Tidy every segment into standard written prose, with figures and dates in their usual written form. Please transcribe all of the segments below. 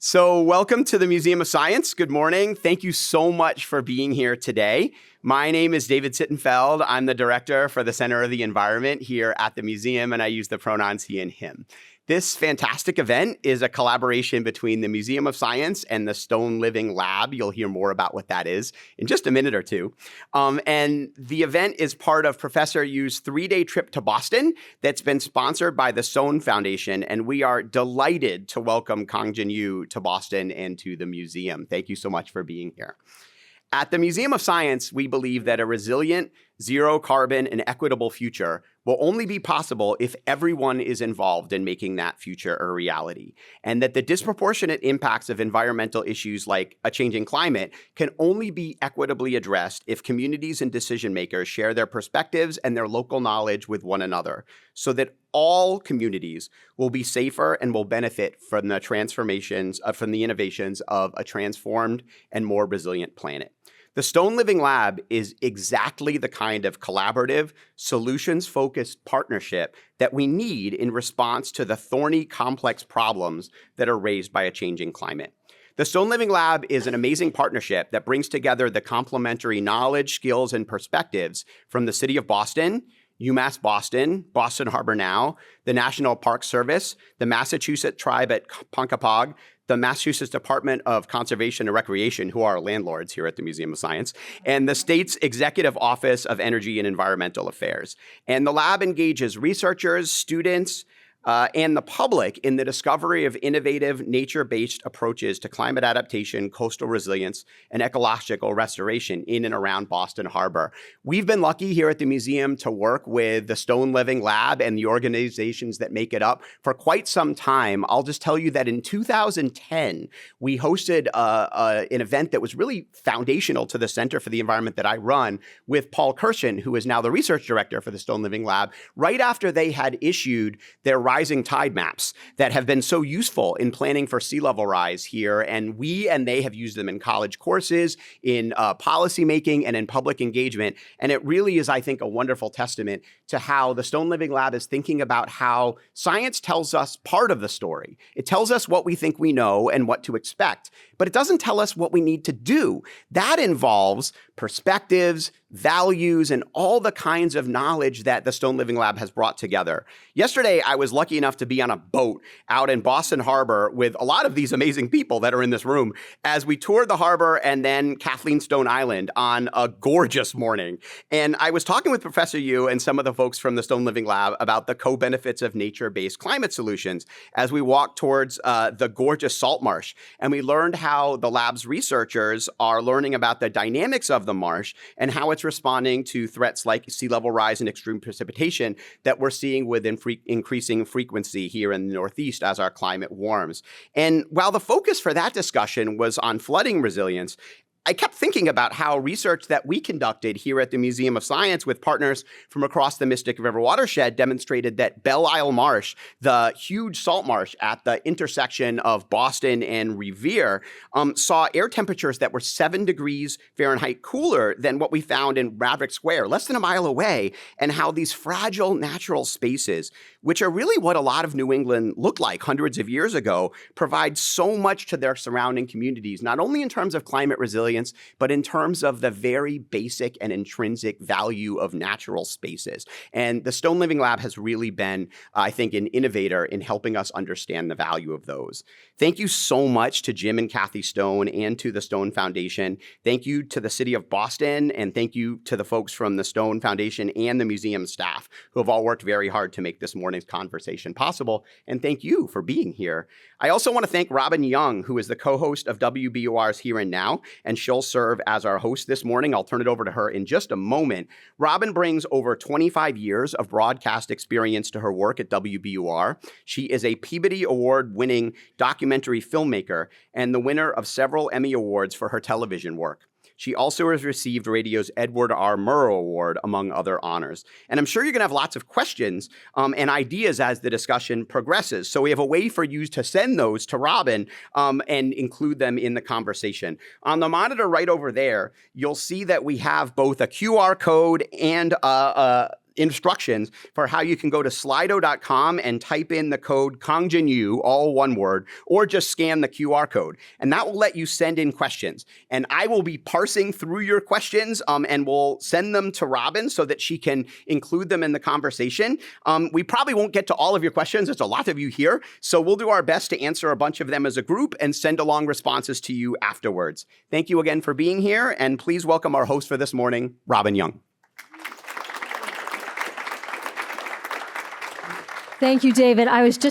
So welcome to the Museum of Science. Good morning. Thank you so much for being here today. My name is David Sittenfeld. I'm the director for the Center of the Environment here at the museum, and I use the pronouns he and him. This fantastic event is a collaboration between the Museum of Science and the Stone Living Lab. You'll hear more about what that is in just a minute or two. And the event is part of Professor Yu's 3-day trip to Boston that's been sponsored by the Stone Foundation. And we are delighted to welcome Kongjian Yu to Boston and to the museum. Thank you so much for being here. At the Museum of Science, we believe that a resilient, zero carbon, and equitable future will only be possible if everyone is involved in making that future a reality, and that the disproportionate impacts of environmental issues like a changing climate can only be equitably addressed if communities and decision makers share their perspectives and their local knowledge with one another, so that all communities will be safer and will benefit from the from the innovations of a transformed and more resilient planet. The Stone Living Lab is exactly the kind of collaborative, solutions-focused partnership that we need in response to the thorny, complex problems that are raised by a changing climate. The Stone Living Lab is an amazing partnership that brings together the complementary knowledge, skills, and perspectives from the City of Boston, UMass Boston, Boston Harbor Now, the National Park Service, the Massachusetts Tribe at Ponkapog, the Massachusetts Department of Conservation and Recreation, who are our landlords here at the Museum of Science, and the state's Executive Office of Energy and Environmental Affairs. And the lab engages researchers, students, and the public in the discovery of innovative, nature-based approaches to climate adaptation, coastal resilience, and ecological restoration in and around Boston Harbor. We've been lucky here at the museum to work with the Stone Living Lab and the organizations that make it up for quite some time. I'll just tell you that in 2010, we hosted an event that was really foundational to the Center for the Environment that I run with Paul Kirshen, who is now the research director for the Stone Living Lab, right after they had issued their rising tide maps that have been so useful in planning for sea level rise here. And we and they have used them in college courses, in policy making, and in public engagement. And it really is, I think, a wonderful testament to how the Stone Living Lab is thinking about how science tells us part of the story. It tells us what we think we know and what to expect, but it doesn't tell us what we need to do. That involves perspectives, values, and all the kinds of knowledge that the Stone Living Lab has brought together. Yesterday, I was lucky enough to be on a boat out in Boston Harbor with a lot of these amazing people that are in this room as we toured the harbor and then Kathleen Stone Island on a gorgeous morning. And I was talking with Professor Yu and some of the folks from the Stone Living Lab about the co-benefits of nature-based climate solutions as we walked towards the gorgeous salt marsh. And we learned how the lab's researchers are learning about the dynamics of the marsh and how it's responding to threats like sea level rise and extreme precipitation that we're seeing with increasing frequency here in the Northeast as our climate warms. And while the focus for that discussion was on flooding resilience, I kept thinking about how research that we conducted here at the Museum of Science with partners from across the Mystic River watershed demonstrated that Belle Isle Marsh, the huge salt marsh at the intersection of Boston and Revere, saw air temperatures that were 7 degrees Fahrenheit cooler than what we found in Maverick Square, less than a mile away, and how these fragile natural spaces, which are really what a lot of New England looked like hundreds of years ago, provide so much to their surrounding communities, not only in terms of climate resilience, but in terms of the very basic and intrinsic value of natural spaces. And the Stone Living Lab has really been, I think, an innovator in helping us understand the value of those. Thank you so much to Jim and Kathy Stone and to the Stone Foundation. Thank you to the City of Boston, and thank you to the folks from the Stone Foundation and the museum staff who have all worked very hard to make this morning's conversation possible. And thank you for being here. I also want to thank Robin Young, who is the co-host of WBUR's Here and Now, and she'll serve as our host this morning. I'll turn it over to her in just a moment. Robin brings over 25 years of broadcast experience to her work at WBUR. She is a Peabody Award-winning documentary filmmaker and the winner of several Emmy Awards for her television work. She also has received radio's Edward R. Murrow Award, among other honors. And I'm sure you're going to have lots of questions and ideas as the discussion progresses. So we have a way for you to send those to Robin and include them in the conversation. On the monitor right over there, you'll see that we have both a QR code and instructions for how you can go to slido.com and type in the code Kongjian Yu, all one word, or just scan the QR code. And that will let you send in questions. And I will be parsing through your questions and we'll send them to Robin so that she can include them in the conversation. We probably won't get to all of your questions. There's a lot of you here. So we'll do our best to answer a bunch of them as a group and send along responses to you afterwards. Thank you again for being here. And please welcome our host for this morning, Robin Young. Thank you, David.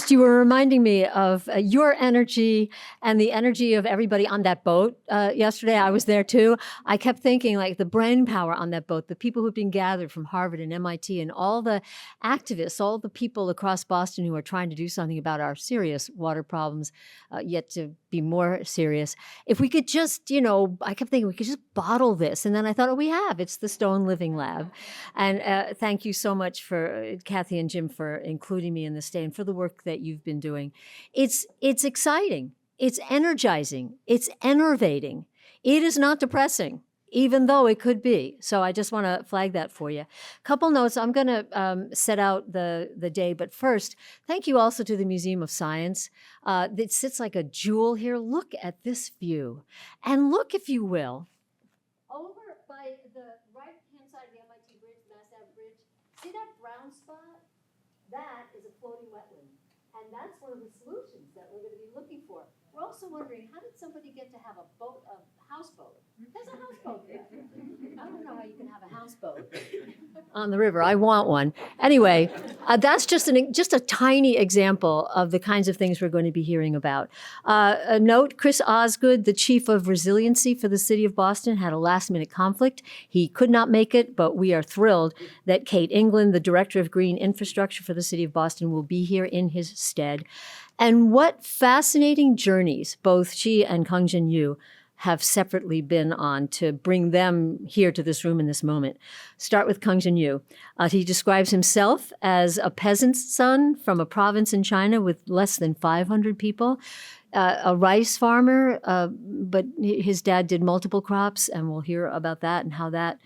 You were reminding me of your energy and the energy of everybody on that boat yesterday. I was there too. I kept thinking like the brain power on that boat, the people who've been gathered from Harvard and MIT and all the activists, all the people across Boston who are trying to do something about our serious water problems, yet to be more serious. If we could just, I kept thinking we could just bottle this. And then I thought, oh, we have. It's the Stone Living Lab. And thank you so much for Kathy and Jim for including me in this day and for the work that you've been doing. It's exciting. It's energizing. It's enervating. It is not depressing, even though it could be. So I just want to flag that for you. Couple notes. I'm going to set out the day, but first, thank you also to the Museum of Science. It sits like a jewel here. Look at this view. And look, if you will, over by the right-hand side of the MIT Bridge, Mass Ave Bridge, see that brown spot? That is a floating wetland. And that's one of the solutions that we're going to be looking for. We're also wondering, how did somebody get to have a houseboat? There's a houseboat there. I don't know how you can have a houseboat on the river. I want one. Anyway, that's just a tiny example of the kinds of things we're going to be hearing about. A note, Chris Osgood, the chief of resiliency for the city of Boston, had a last-minute conflict. He could not make it, but we are thrilled that Kate England, the director of green infrastructure for the city of Boston, will be here in his stead. And what fascinating journeys both she and Kongjian Yu have separately been on to bring them here to this room in this moment. Start with Kongjian Yu. He describes himself as a peasant's son from a province in China with less than 500 people, a rice farmer, but his dad did multiple crops, and we'll hear about that and how that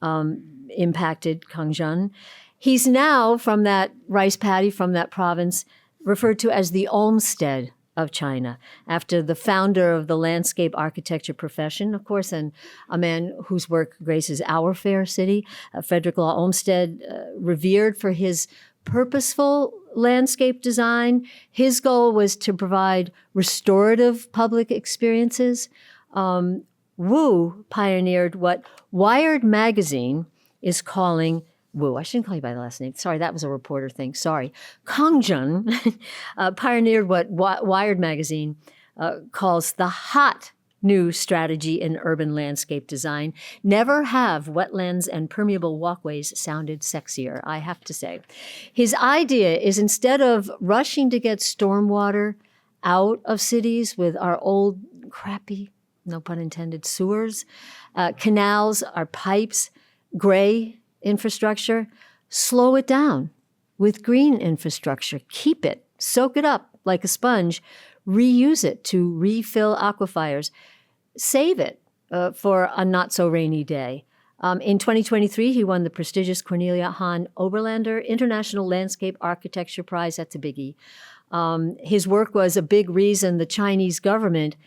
impacted Kongjian. He's now, from that rice paddy, from that province, referred to as the Olmsted of China, after the founder of the landscape architecture profession, of course, and a man whose work graces our fair city. Frederick Law Olmsted, revered for his purposeful landscape design. His goal was to provide restorative public experiences. Wu pioneered what Wired magazine is calling Wu, I shouldn't call you by the last name. Sorry, that was a reporter thing. Sorry. Kongjian pioneered what Wired magazine calls the hot new strategy in urban landscape design. Never have wetlands and permeable walkways sounded sexier, I have to say. His idea is, instead of rushing to get stormwater out of cities with our old crappy, no pun intended, sewers, canals, our pipes, gray infrastructure, slow it down with green infrastructure. Keep it, soak it up like a sponge, reuse it to refill aquifers, save it for a not-so-rainy day. In 2023, he won the prestigious Cornelia Hahn Oberlander International Landscape Architecture Prize. That's a biggie. His work was a big reason the Chinese government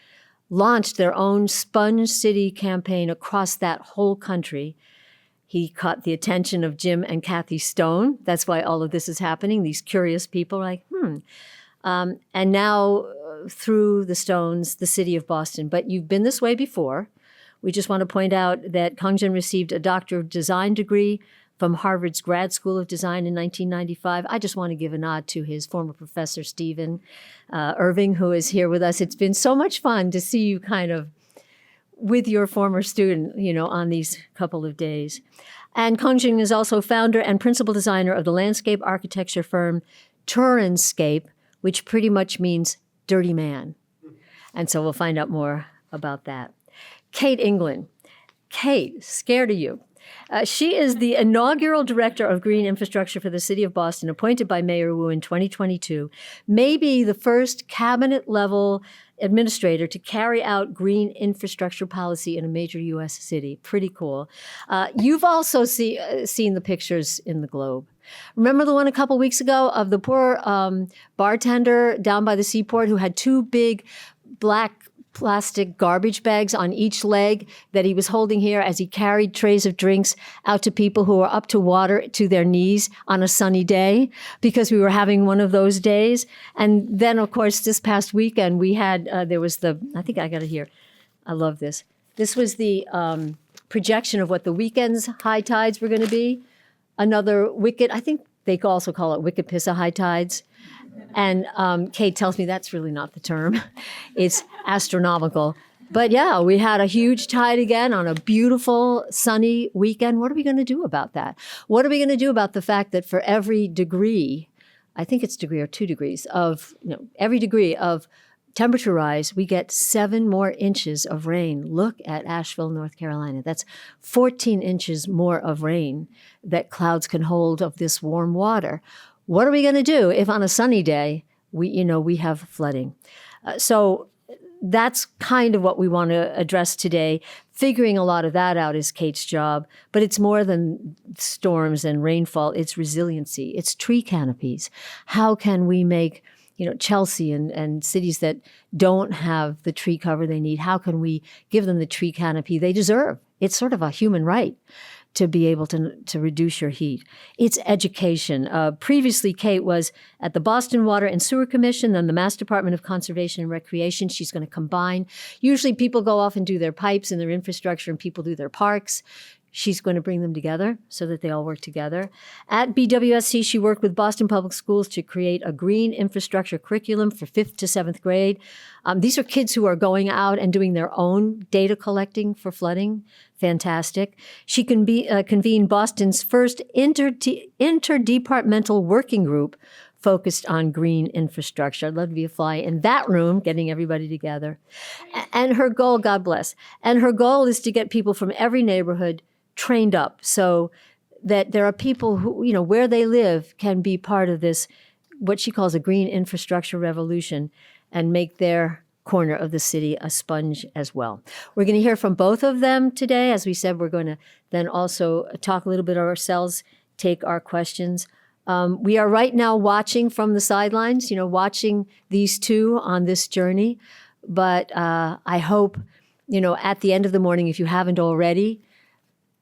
launched their own Sponge City campaign across that whole country. He caught the attention of Jim and Kathy Stone. That's why all of this is happening. These curious people are like, And now, through the Stones, the city of Boston. But you've been this way before. We just want to point out that Kongjian received a Doctor of Design degree from Harvard's Grad School of Design in 1995. I just want to give a nod to his former professor, Stephen Irving, who is here with us. It's been so much fun to see you kind of with your former student, on these couple of days. And Kongjian is also founder and principal designer of the landscape architecture firm Turinscape, which pretty much means dirty man. And so we'll find out more about that. Kate England. Kate, scared of you. She is the inaugural director of green infrastructure for the city of Boston, appointed by Mayor Wu in 2022, maybe the first cabinet-level administrator to carry out green infrastructure policy in a major U.S. city. Pretty cool. You've also seen the pictures in the Globe. Remember the one a couple weeks ago of the poor bartender down by the seaport who had two big black plastic garbage bags on each leg that he was holding here as he carried trays of drinks out to people who were up to water to their knees on a sunny day, because we were having one of those days. And then, of course, this past weekend, we had, there was I think I got it here. I love this. This was the projection of what the weekend's high tides were going to be. Another wicked, I think they also call it wicked pissa high tides. And Kate tells me that's really not the term. It's astronomical. But yeah, we had a huge tide again on a beautiful sunny weekend. What are we going to do about that? What are we going to do about the fact that for every degree, I think it's degree or 2 degrees of, every degree of temperature rise, we get 7 more inches of rain. Look at Asheville, North Carolina. That's 14 inches more of rain that clouds can hold of this warm water. What are we going to do if on a sunny day we have flooding? So that's kind of what we want to address today. Figuring a lot of that out is Kate's job, but it's more than storms and rainfall. It's resiliency. It's tree canopies. How can we make Chelsea and cities that don't have the tree cover they need, how can we give them the tree canopy they deserve? It's sort of a human right to be able to reduce your heat. It's education. Previously, Kate was at the Boston Water and Sewer Commission, then the Mass Department of Conservation and Recreation. She's going to combine. Usually people go off and do their pipes and their infrastructure, and people do their parks. She's going to bring them together so that they all work together. At BWSC, she worked with Boston Public Schools to create a green infrastructure curriculum for 5th to 7th grade. These are kids who are going out and doing their own data collecting for flooding. Fantastic. She convened Boston's first interdepartmental working group focused on green infrastructure. I'd love to be a fly in that room, getting everybody together. And her goal, God bless, and her goal is to get people from every neighborhood trained up so that there are people who, where they live can be part of this, what she calls a green infrastructure revolution, and make their corner of the city a sponge as well. We're going to hear from both of them today. As we said, we're going to then also talk a little bit ourselves, take our questions. We are right now watching from the sidelines, watching these two on this journey. But I hope, at the end of the morning, if you haven't already,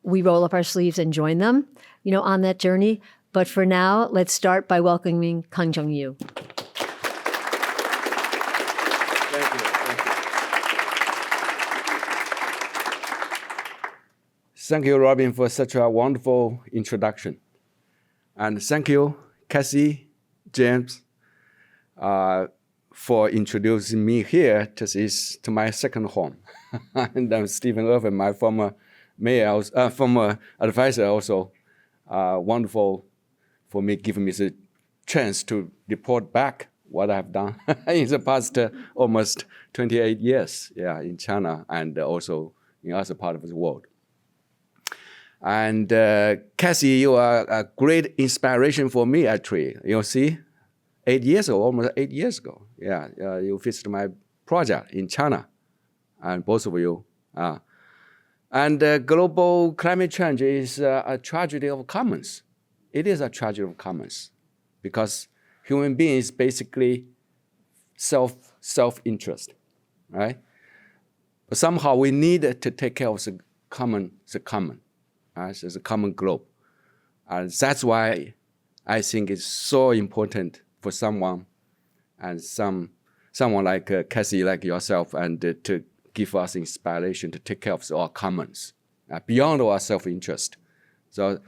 we roll up our sleeves and join them, on that journey. But for now, let's start by welcoming Kongjian Yu. Thank you, Robin, for such a wonderful introduction. And thank you, Cassie, James, for introducing me here to my second home. And I'm Stephen Irvin, my former mayor, former advisor, also wonderful for me, giving me the chance to report back what I've done in the past almost 28 years, in China and also in other parts of the world. And Cassie, you are a great inspiration for me, actually. You see, almost 8 years ago, you visited my project in China, and both of you. And global climate change is a tragedy of commons. It is a tragedy of commons because human beings basically self-interest, right? But somehow we need to take care of the common. As a common globe. And that's why I think it's so important for someone and someone like Cassie, like yourself, and to give us inspiration to take care of our commons beyond our self-interest. So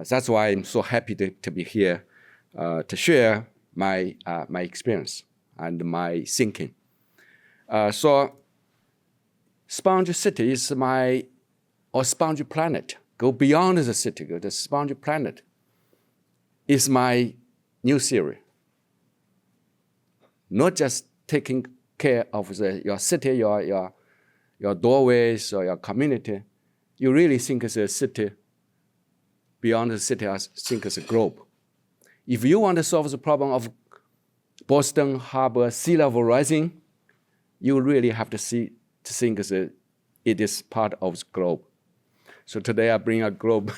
that's why I'm so happy to be here to share my experience and my thinking. So Sponge City is or Sponge Planet. Go beyond the city, the Sponge Planet is my new theory. Not just taking care of your city, your doorways, or your community, you really think as a city, beyond the city, think as a globe. If you want to solve the problem of Boston Harbor sea level rising, you really have to think as it is part of the globe. So today I bring a globe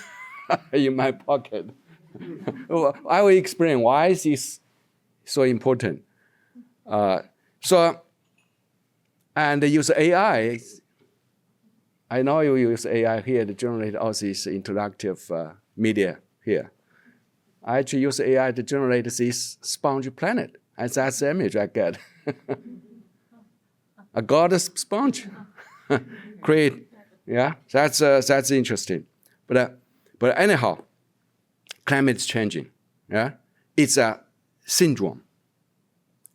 in my pocket. I will explain why this is so important. And use AI. I know you use AI here to generate all this interactive media here. I actually use AI to generate this sponge planet. And that's the image I get. A goddess sponge. Great. Yeah, that's interesting. But anyhow, climate's changing. Yeah, it's a syndrome,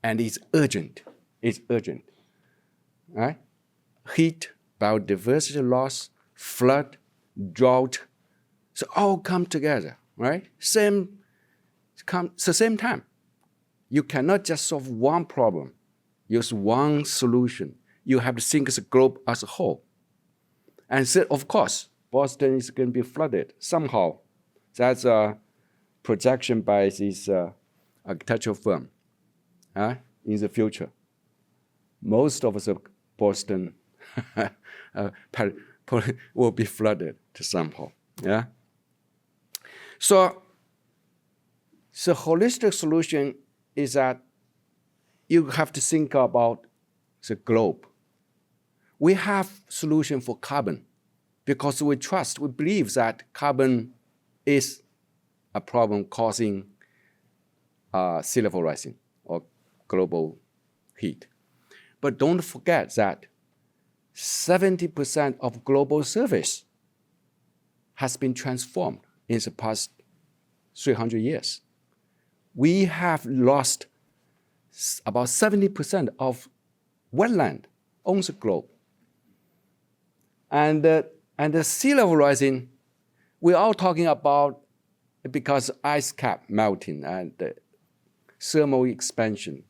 and it's urgent. It's urgent. Right? Heat, biodiversity loss, flood, drought, so all come together. Right? Same time. You cannot just solve one problem, use one solution. You have to think as a globe as a whole. And so, of course, Boston is going to be flooded somehow. That's a projection by this architectural firm in the future. Most of the Boston will be flooded somehow. Yeah. So the holistic solution is that you have to think about the globe. We have solution for carbon because we believe that carbon is a problem causing sea level rising or global heat. But don't forget that 70% of global surface has been transformed in the past 300 years. We have lost about 70% of wetland on the globe. And the sea level rising, we're all talking about because ice cap melting and thermal expansion.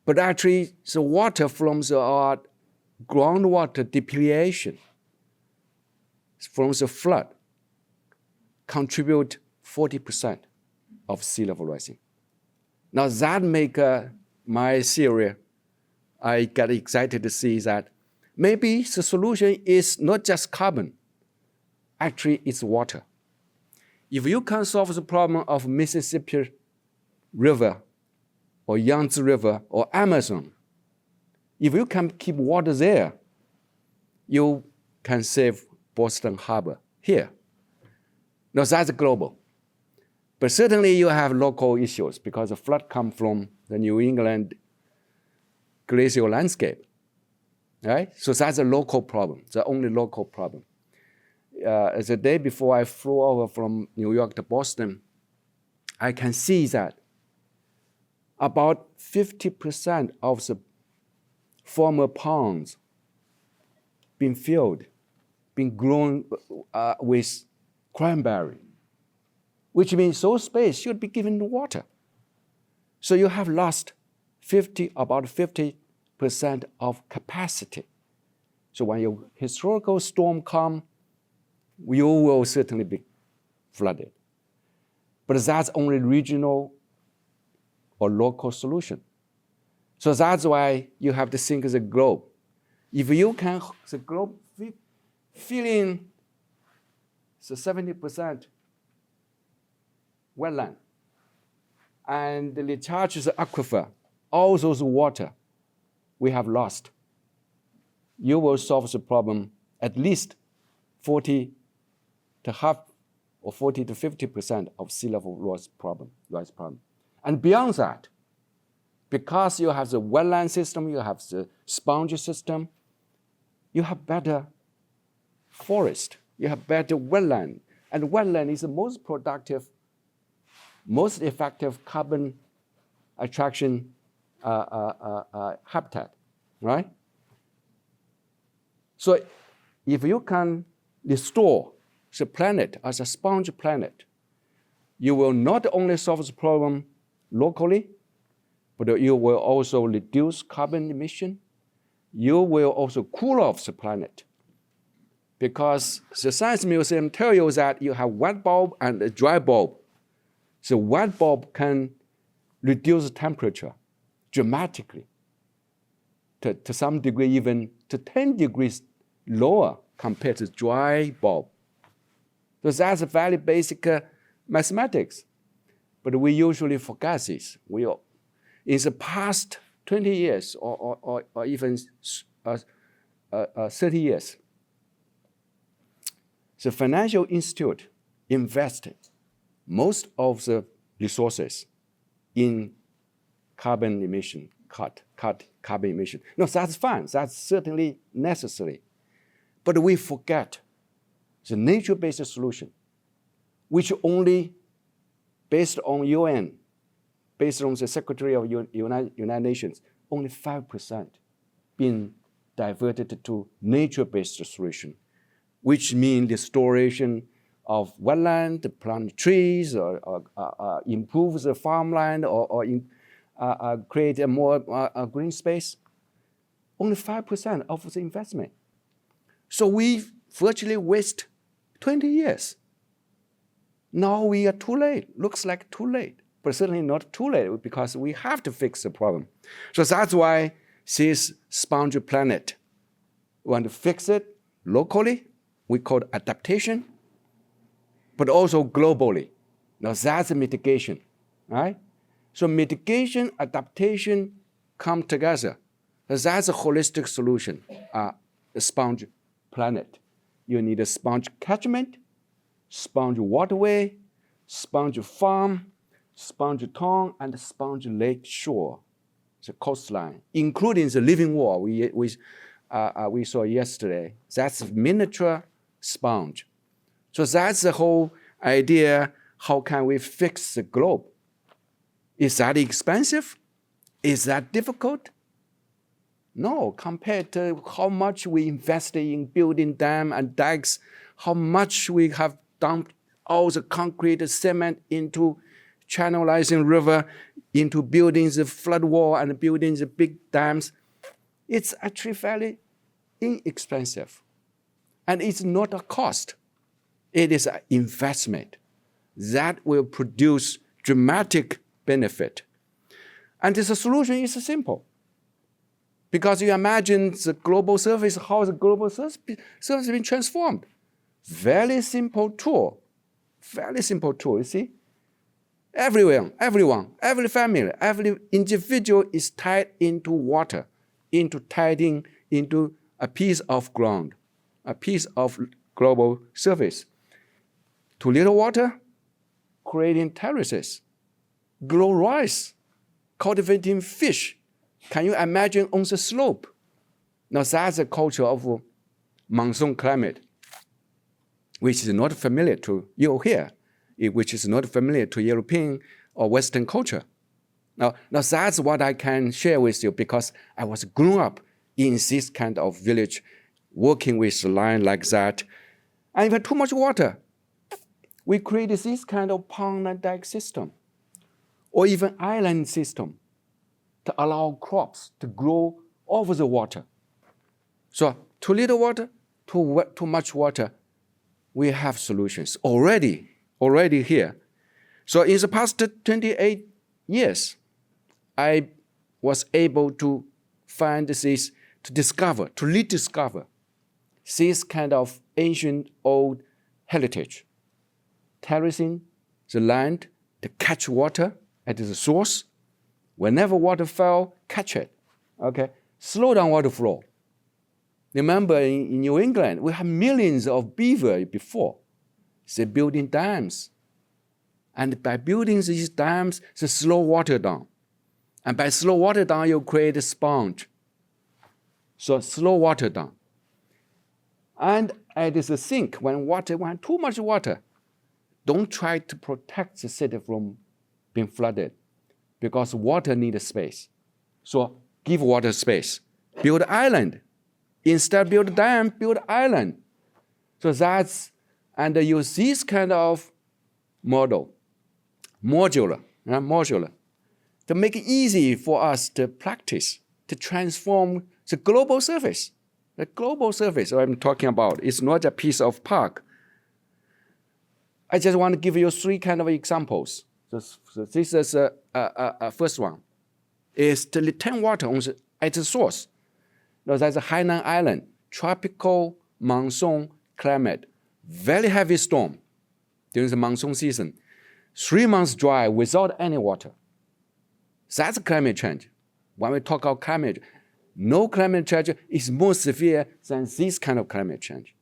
But actually, the water from the groundwater depletion from the flood contribute 40% of sea level rising. Now that make my theory, I get excited to see that maybe the solution is not just carbon, actually it's water. If you can solve the problem of Mississippi River or Yangtze River or Amazon, if you can keep water there, you can save Boston Harbor here. Now that's global. But certainly you have local issues because the flood comes from the New England glacial landscape. Right? So that's a local problem, the only local problem. The day before I flew over from New York to Boston, I can see that about 50% of the former ponds been filled, been grown with cranberry, which means those space should be given water. So you have lost about 50% of capacity. So when your historical storm comes, you will certainly be flooded. But that's only regional or local solution. So that's why you have to think of the globe. If you can, the globe fill in the 70% wetland and recharge the aquifer, all those water we have lost, you will solve the problem at least 40 to 50% of sea level rise problem. And beyond that, because you have the wetland system, you have the sponge system, you have better forest, you have better wetland. And wetland is the most productive, most effective carbon attraction habitat, right? So if you can restore the planet as a sponge planet, you will not only solve the problem locally, but you will also reduce carbon emission. You will also cool off the planet. because the science museum tells you that you have wet bulb and a dry bulb. The wet bulb can reduce temperature dramatically to some degree, even to 10 degrees lower compared to dry bulb. So that's a very basic mathematics. But we usually forget this. In the past 20 years or even 30 years, the financial institute invested most of the resources in carbon emission, cut carbon emission. No, that's fine. That's certainly necessary. But we forget the nature-based solution, which only based on UN, based on the Secretary of United Nations, only 5% being diverted to nature-based solution, which means restoration of wetland, plant trees, or improve the farmland, or create a more green space. Only 5% of the investment. So we virtually waste 20 years. Now we are too late. Looks like too late, but certainly not too late because we have to fix the problem. So that's why this sponge planet, we want to fix it locally. We call it adaptation, but also globally. Now that's a mitigation, right? So mitigation, adaptation come together. That's a holistic solution, a sponge planet. You need a sponge catchment, sponge waterway, sponge farm, sponge town, and sponge lake shore, the coastline, including the living wall we saw yesterday. That's miniature sponge. So that's the whole idea. How can we fix the globe? Is that expensive? Is that difficult? No, compared to how much we invested in building dams and dikes, how much we have dumped all the concrete cement into channelizing river, into building the flood wall and building the big dams. It's actually fairly inexpensive. And it's not a cost. It is an investment that will produce dramatic benefit. And the solution is simple. Because you imagine the global surface, how the global surface has been transformed. Very simple tool, you see? Everyone, every family, every individual is tied into water, tied into a piece of ground, a piece of global surface. Too little water, creating terraces, grow rice, cultivating fish. Can you imagine on the slope? Now that's the culture of monsoon climate, which is not familiar to you here, which is not familiar to European or Western culture. Now that's what I can share with you because I was grown up in this kind of village, working with land like that. And if had too much water, we created this kind of pond and dike system, or even island system, to allow crops to grow over the water. So too little water, too much water, we have solutions already here. So in the past 28 years, I was able to find this, to rediscover this kind of ancient old heritage. Terracing the land to catch water at the source. Whenever water fell, catch it, okay? Slow down water flow. Remember in New England, we had millions of beaver before. They're building dams. And by building these dams, they slow water down. And by slow water down, you create a sponge. So slow water down. And at the sink, when too much water, don't try to protect the city from being flooded, because water needs space. So give water space. Build island. Instead build dam, build island. So that's, and use this kind of modular, to make it easy for us to practice, to transform the global surface. The global surface I'm talking about is not a piece of park. I just want to give you 3 kind of examples. So this is a first one. Is to retain water at the source. Now, that's a Hainan Island, tropical monsoon climate, very heavy storm during the monsoon season, 3 months dry without any water. That's climate change. When we talk about climate, no climate change is more severe than this kind of climate change.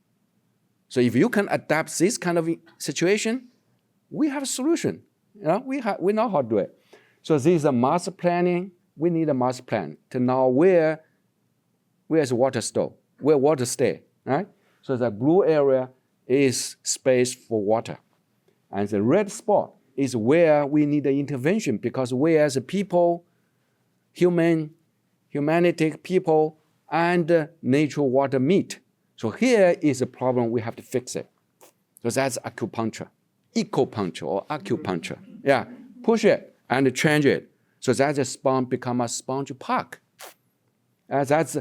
So if you can adapt this kind of situation, we have a solution. We know how to do it. So this is a master planning. We need a master plan to know where's water store, where water stay, right? So the blue area is space for water. And the red spot is where we need the intervention, because we as a people, humanity, people, and nature water meet. So here is a problem, we have to fix it. So that's acupuncture, ecopuncture or acupuncture. Yeah, push it and change it. So that the sponge become a sponge park. That's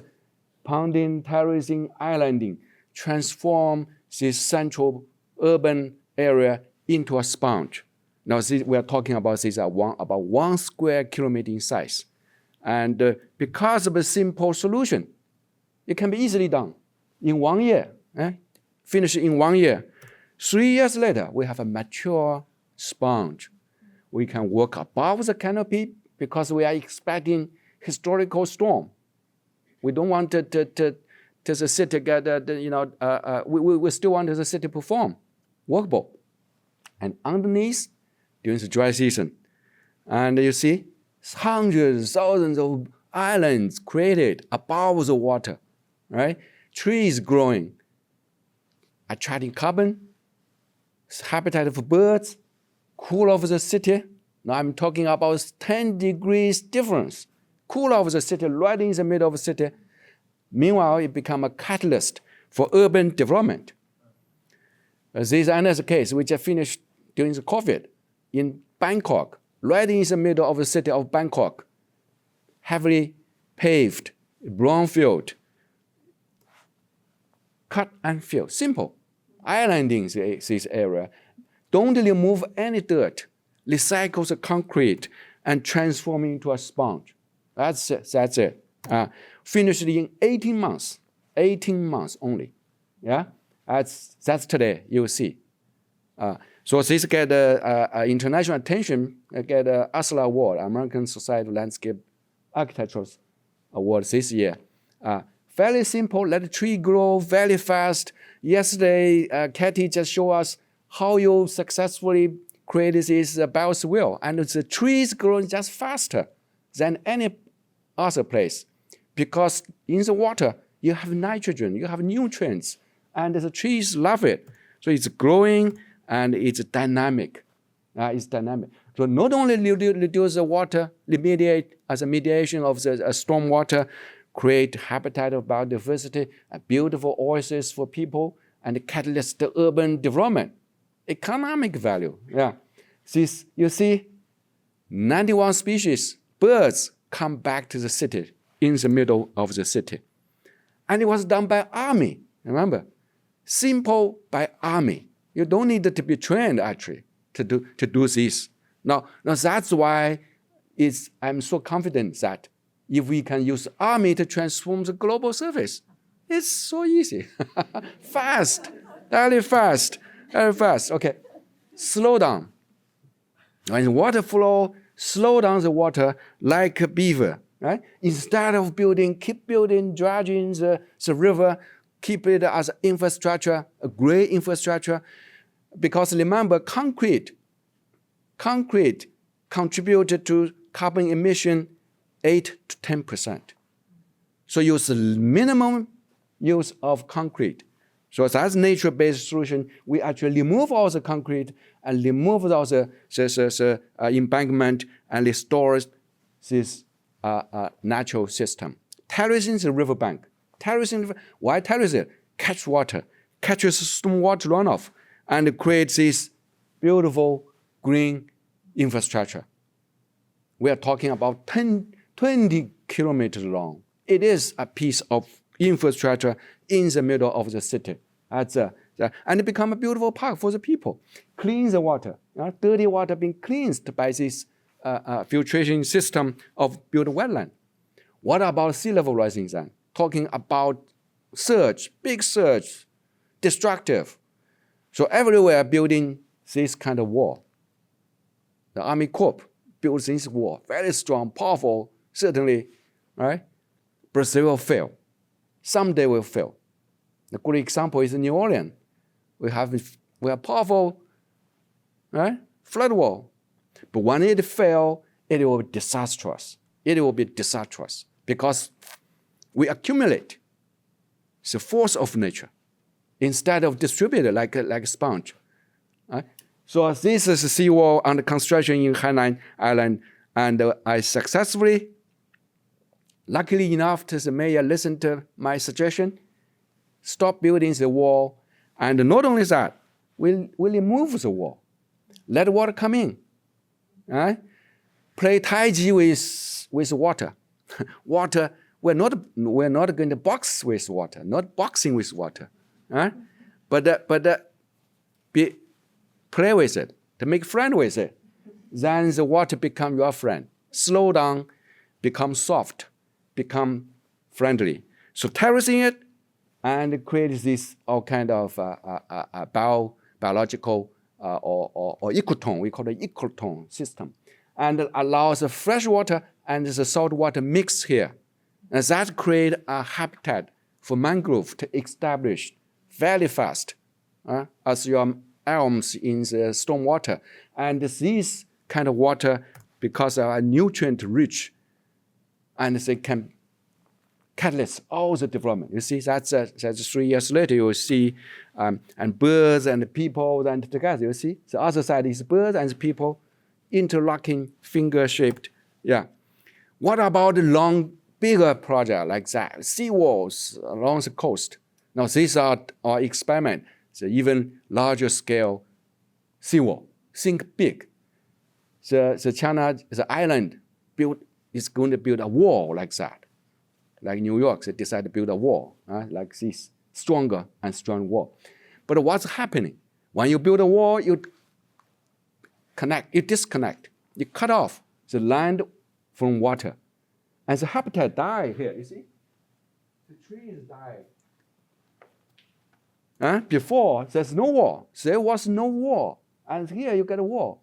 pounding, terracing, islanding, transform this central urban area into a sponge. Now we are talking about this about 1 square kilometer in size. And because of a simple solution, it can be easily done in 1 year. Finish in 1 year. 3 years later, we have a mature sponge. We can work above the canopy because we are expecting historical storm. We don't want the city get, we still want the city perform, workable. And underneath, during the dry season, and you see, hundreds, thousands of islands created above the water, right? Trees growing, attracting carbon, habitat for birds, cool off the city. Now I'm talking about 10 degrees difference. Cool off the city, right in the middle of the city. Meanwhile, it become a catalyst for urban development. This is another case we just finished during the COVID in Bangkok, right in the middle of the city of Bangkok. Heavily paved, brownfield, cut and fill, simple. Islanding this area. Don't remove any dirt. Recycle the concrete and transform it into a sponge. That's it. Finished in 18 months. 18 months only. Yeah, that's today. You'll see. So this get international attention. Get ASLA Award, American Society of Landscape Architecture Award this year. Very simple. Let the tree grow very fast. Yesterday, Katie just showed us how you successfully create this biosphere, and the trees growing just faster than any other place, because in the water you have nitrogen, you have nutrients, and the trees love it. So it's growing and it's dynamic. So not only reduce the water, remediate as a mediation of the storm water, create habitat of biodiversity, a beautiful oasis for people, and catalyst the urban development. Economic value, yeah. This, you see, 91 species, birds come back to the city, in the middle of the city. And it was done by army, remember? Simple by army. You don't need to be trained, actually, to do this. Now that's why I'm so confident that if we can use army to transform the global surface, it's so easy. Fast, very fast. Okay, slow down. When water flow, slow down the water like a beaver, right? Instead of keep building, dredging the river, keep it as infrastructure, a great infrastructure. Because remember, concrete contributed to carbon emission 8 to 10%. So use the minimum use of concrete. So that's nature-based solution. We actually remove all the concrete and remove all the embankment and restore this natural system. Terracing the riverbank. Why terrace it? Catch water, catches stormwater runoff, and create this beautiful green infrastructure. We are talking about 20 kilometers long. It is a piece of infrastructure in the middle of the city. And it become a beautiful park for the people. Clean the water. Dirty water being cleansed by this filtration system of built wetland. What about sea level rising then? Talking about surge, big surge, destructive. So everywhere building this kind of wall. The Army Corps builds this wall, very strong, powerful, certainly, right? But they will fail. Someday will fail. A good example is New Orleans. We have powerful, right, flood wall. But when it fails, it will be disastrous. It will be disastrous because we accumulate the force of nature instead of distribute it like a sponge. Right? So this is a seawall under construction in Hainan Island, and I successfully, luckily enough, the mayor listened to my suggestion, stop building the wall, and not only that, we remove the wall, let water come in, right? Play Tai Chi with water. Water, we're not going to box with water, not boxing with water, right? But play with it, to make friend with it. Then the water become your friend. Slow down, become soft, become friendly. So terracing it and create this all kind of biological or ecotone, we call it ecotone system, and allows the fresh water and the salt water mix here. And that create a habitat for mangrove to establish very fast as your elms in the stormwater. And this kind of water, because they are nutrient rich, and they can catalyst all the development. You see, that's 3 years later, you will see, and birds and people and together, you see. The other side is birds and people interlocking, finger-shaped. Yeah. What about the bigger project like that? Seawalls along the coast. Now, these are our experiment. The even larger scale seawall. Think big. The island is going to build a wall like that. Like New York, they decided to build a wall, like this, stronger and stronger wall. But what's happening? When you build a wall, you disconnect. You cut off the land from water. And the habitat die here, you see? The trees die. Before, there's no wall. There was no wall. And here you get a wall.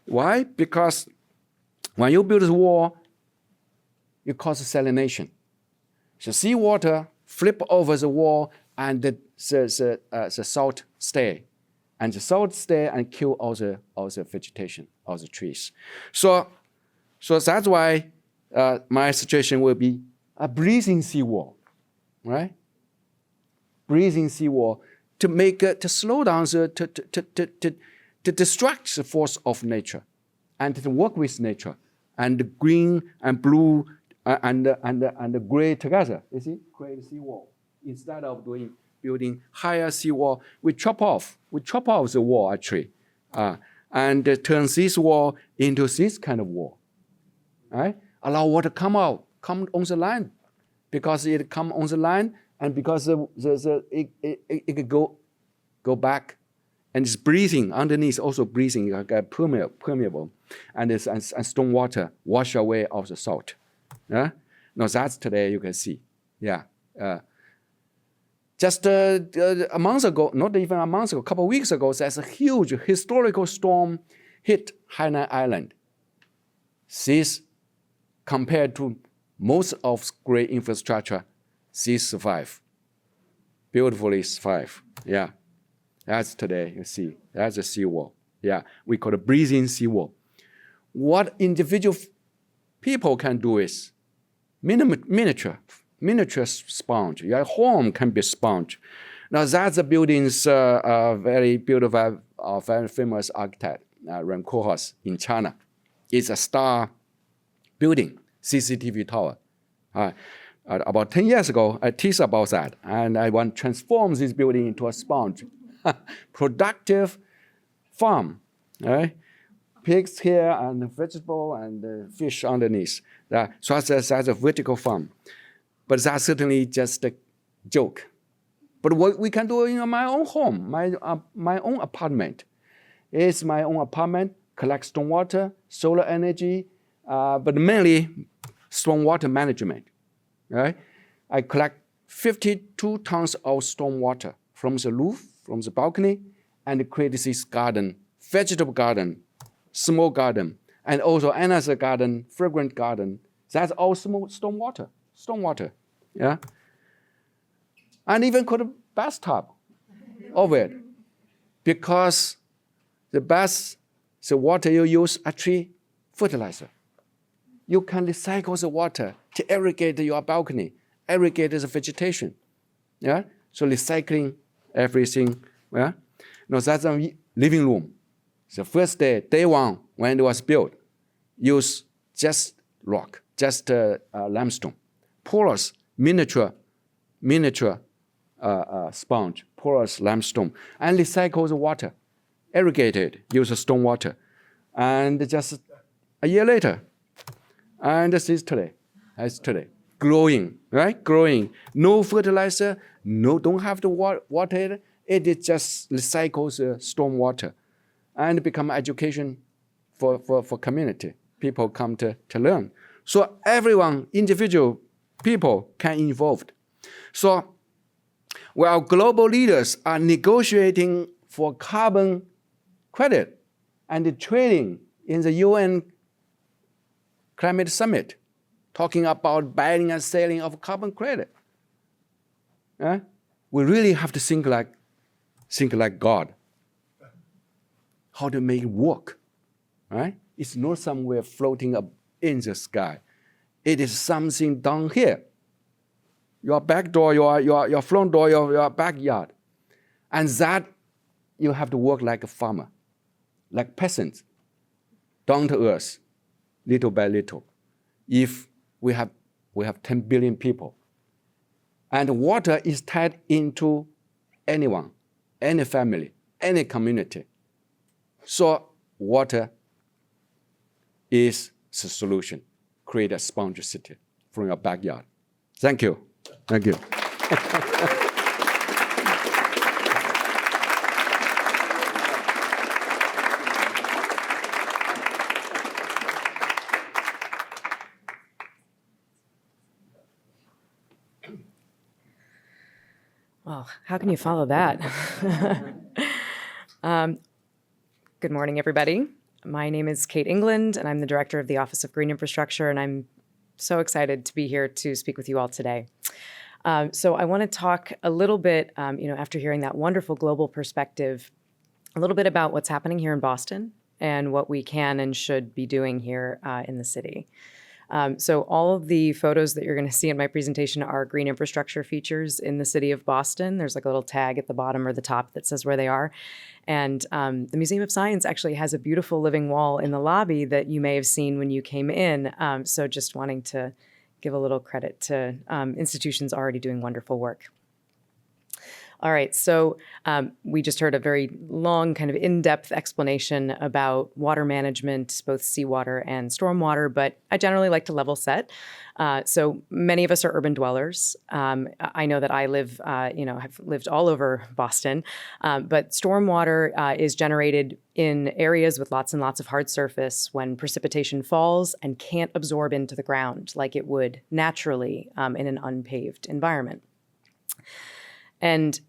Why? Because when you build a wall, you cause salination. The seawater flip over the wall and the salt stay. And the salt stay and kill all the vegetation, all the trees. So that's why my suggestion will be a breathing seawall, right? Breathing seawall to slow down to distract the force of nature, and to work with nature, and the green and blue and the gray together. You see, create a seawall instead of building higher seawall. We chop off the wall actually, and turn this wall into this kind of wall. Right? Allow water come on the land, because it come on the land. And because it could go back, and it's breathing underneath, also breathing, like permeable, and storm water wash away all the salt. Yeah, now that's today you can see. Yeah, just a month ago, not even a month ago, a couple of weeks ago, there's a huge historical storm hit Hainan Island. This, compared to most of great infrastructure, this survive. Beautifully survive. Yeah. That's today, you see. That's a seawall. Yeah. We call it breathing seawall. What individual people can do is miniature sponge. Your home can be sponge. Now that's the building's very beautiful, very famous architect, Ren Koolhaas in China. It's a star building, CCTV tower. About 10 years ago, I teased about that, and I want to transform this building into a sponge. Productive farm, right? Pigs here and vegetable and fish underneath. So that's a vertical farm. But that's certainly just a joke. But what we can do in my own home, my own apartment, is my own apartment, collect stormwater, solar energy, but mainly stormwater management. Right? I collect 52 tons of stormwater from the roof, from the balcony, and create this garden, vegetable garden, small garden, and also another garden, fragrant garden. That's all small stormwater. Yeah? And even put a bathtub over it. Because the water you use actually fertilizer. You can recycle the water to irrigate your balcony, irrigate the vegetation. Yeah? So recycling everything. Yeah? Now that's a living room. The first day one, when it was built, use just rock, just limestone, porous, miniature sponge, porous limestone, and recycle the water, irrigate it, use stone water. And just a year later, and this is today, growing, right? Growing, no fertilizer, don't have to water it. It is just recycles the storm water, and become education for community. People come to learn. So everyone, individual people can involved. So while global leaders are negotiating for carbon credit and trading in the UN Climate Summit, talking about buying and selling of carbon credit, we really have to think like God. How to make it work, right? It's not somewhere floating up in the sky. It is something down here. Your back door, your front door, your backyard. And that you have to work like a farmer, like peasants, down to earth, little by little. If we have 10 billion people, and water is tied into anyone, any family, any community. So water is the solution. Create a sponge city from your backyard. Thank you. Thank you. Well, how can you follow that? Good morning, everybody. My name is Kate England, and I'm the director of the Office of Green Infrastructure, and I'm so excited to be here to speak with you all today. So I want to talk a little bit, after hearing that wonderful global perspective, a little bit about what's happening here in Boston and what we can and should be doing here in the city. So all of the photos that you're going to see in my presentation are green infrastructure features in the city of Boston. There's like a little tag at the bottom or the top that says where they are. And the Museum of Science actually has a beautiful living wall in the lobby that you may have seen when you came in. So just wanting to give a little credit to institutions already doing wonderful work. All right, so we just heard a very long kind of in-depth explanation about water management, both seawater and stormwater, but I generally like to level set. So many of us are urban dwellers. I know that I live, have lived all over Boston, but stormwater is generated in areas with lots and lots of hard surface when precipitation falls and can't absorb into the ground like it would naturally in an unpaved environment. And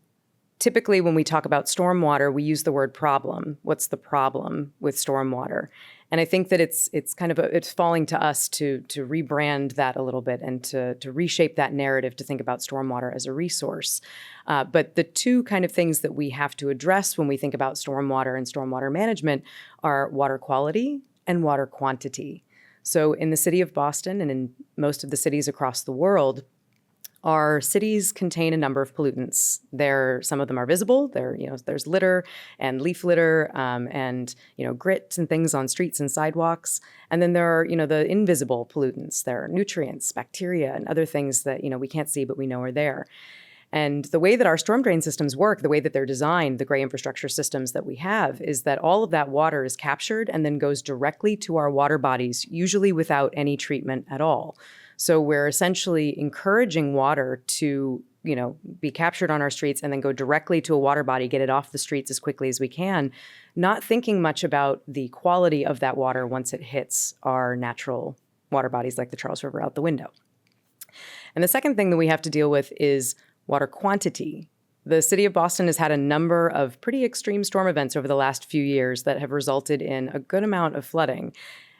typically when we talk about stormwater, we use the word problem. What's the problem with stormwater? And I think that it's falling to us to rebrand that a little bit and to reshape that narrative to think about stormwater as a resource. But the two kind of things that we have to address when we think about stormwater and stormwater management are water quality and water quantity. So in the city of Boston and in most of the cities across the world, our cities contain a number of pollutants. Some of them are visible. There's litter and leaf litter and grit and things on streets and sidewalks. And then there are the invisible pollutants. There are nutrients, bacteria, and other things that we can't see but we know are there. And the way that our storm drain systems work, the way that they're designed, the gray infrastructure systems that we have, is that all of that water is captured and then goes directly to our water bodies, usually without any treatment at all. So we're essentially encouraging water to, be captured on our streets and then go directly to a water body, get it off the streets as quickly as we can, not thinking much about the quality of that water once it hits our natural water bodies like the Charles River out the window. And the second thing that we have to deal with is water quantity. The city of Boston has had a number of pretty extreme storm events over the last few years that have resulted in a good amount of flooding.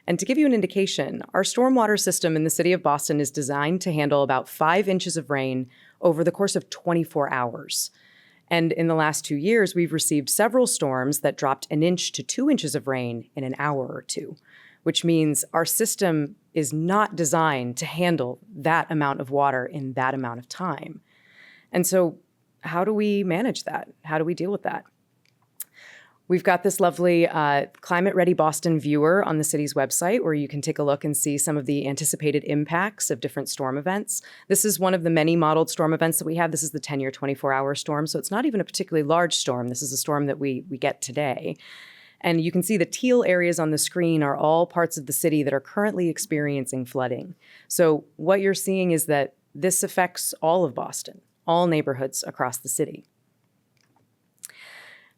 And to give you an indication, our stormwater system in the city of Boston is designed to handle about 5 inches of rain over the course of 24 hours. And in the last 2 years, we've received several storms that dropped 1 inch to 2 inches of rain in an hour or two, which means our system is not designed to handle that amount of water in that amount of time. And so how do we manage that? How do we deal with that? We've got this lovely Climate Ready Boston viewer on the city's website where you can take a look and see some of the anticipated impacts of different storm events. This is one of the many modeled storm events that we have. This is the 10-year, 24-hour storm, so it's not even a particularly large storm. This is a storm that we get today. And you can see the teal areas on the screen are all parts of the city that are currently experiencing flooding. So what you're seeing is that this affects all of Boston, all neighborhoods across the city.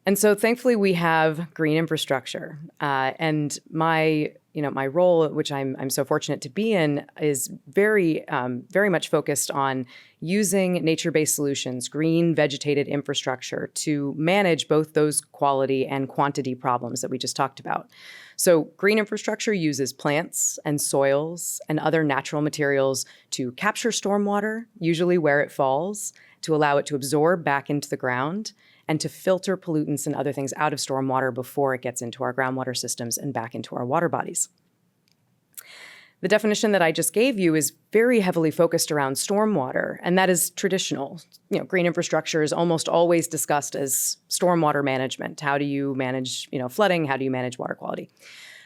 And so thankfully we have green infrastructure. And my role, which I'm so fortunate to be in, is very much focused on using nature-based solutions, green vegetated infrastructure, to manage both those quality and quantity problems that we just talked about. So green infrastructure uses plants and soils and other natural materials to capture stormwater, usually where it falls, to allow it to absorb back into the ground, and to filter pollutants and other things out of stormwater before it gets into our groundwater systems and back into our water bodies. The definition that I just gave you is very heavily focused around stormwater, and that is traditional. Green infrastructure is almost always discussed as stormwater management. How do you manage, flooding? How do you manage water quality?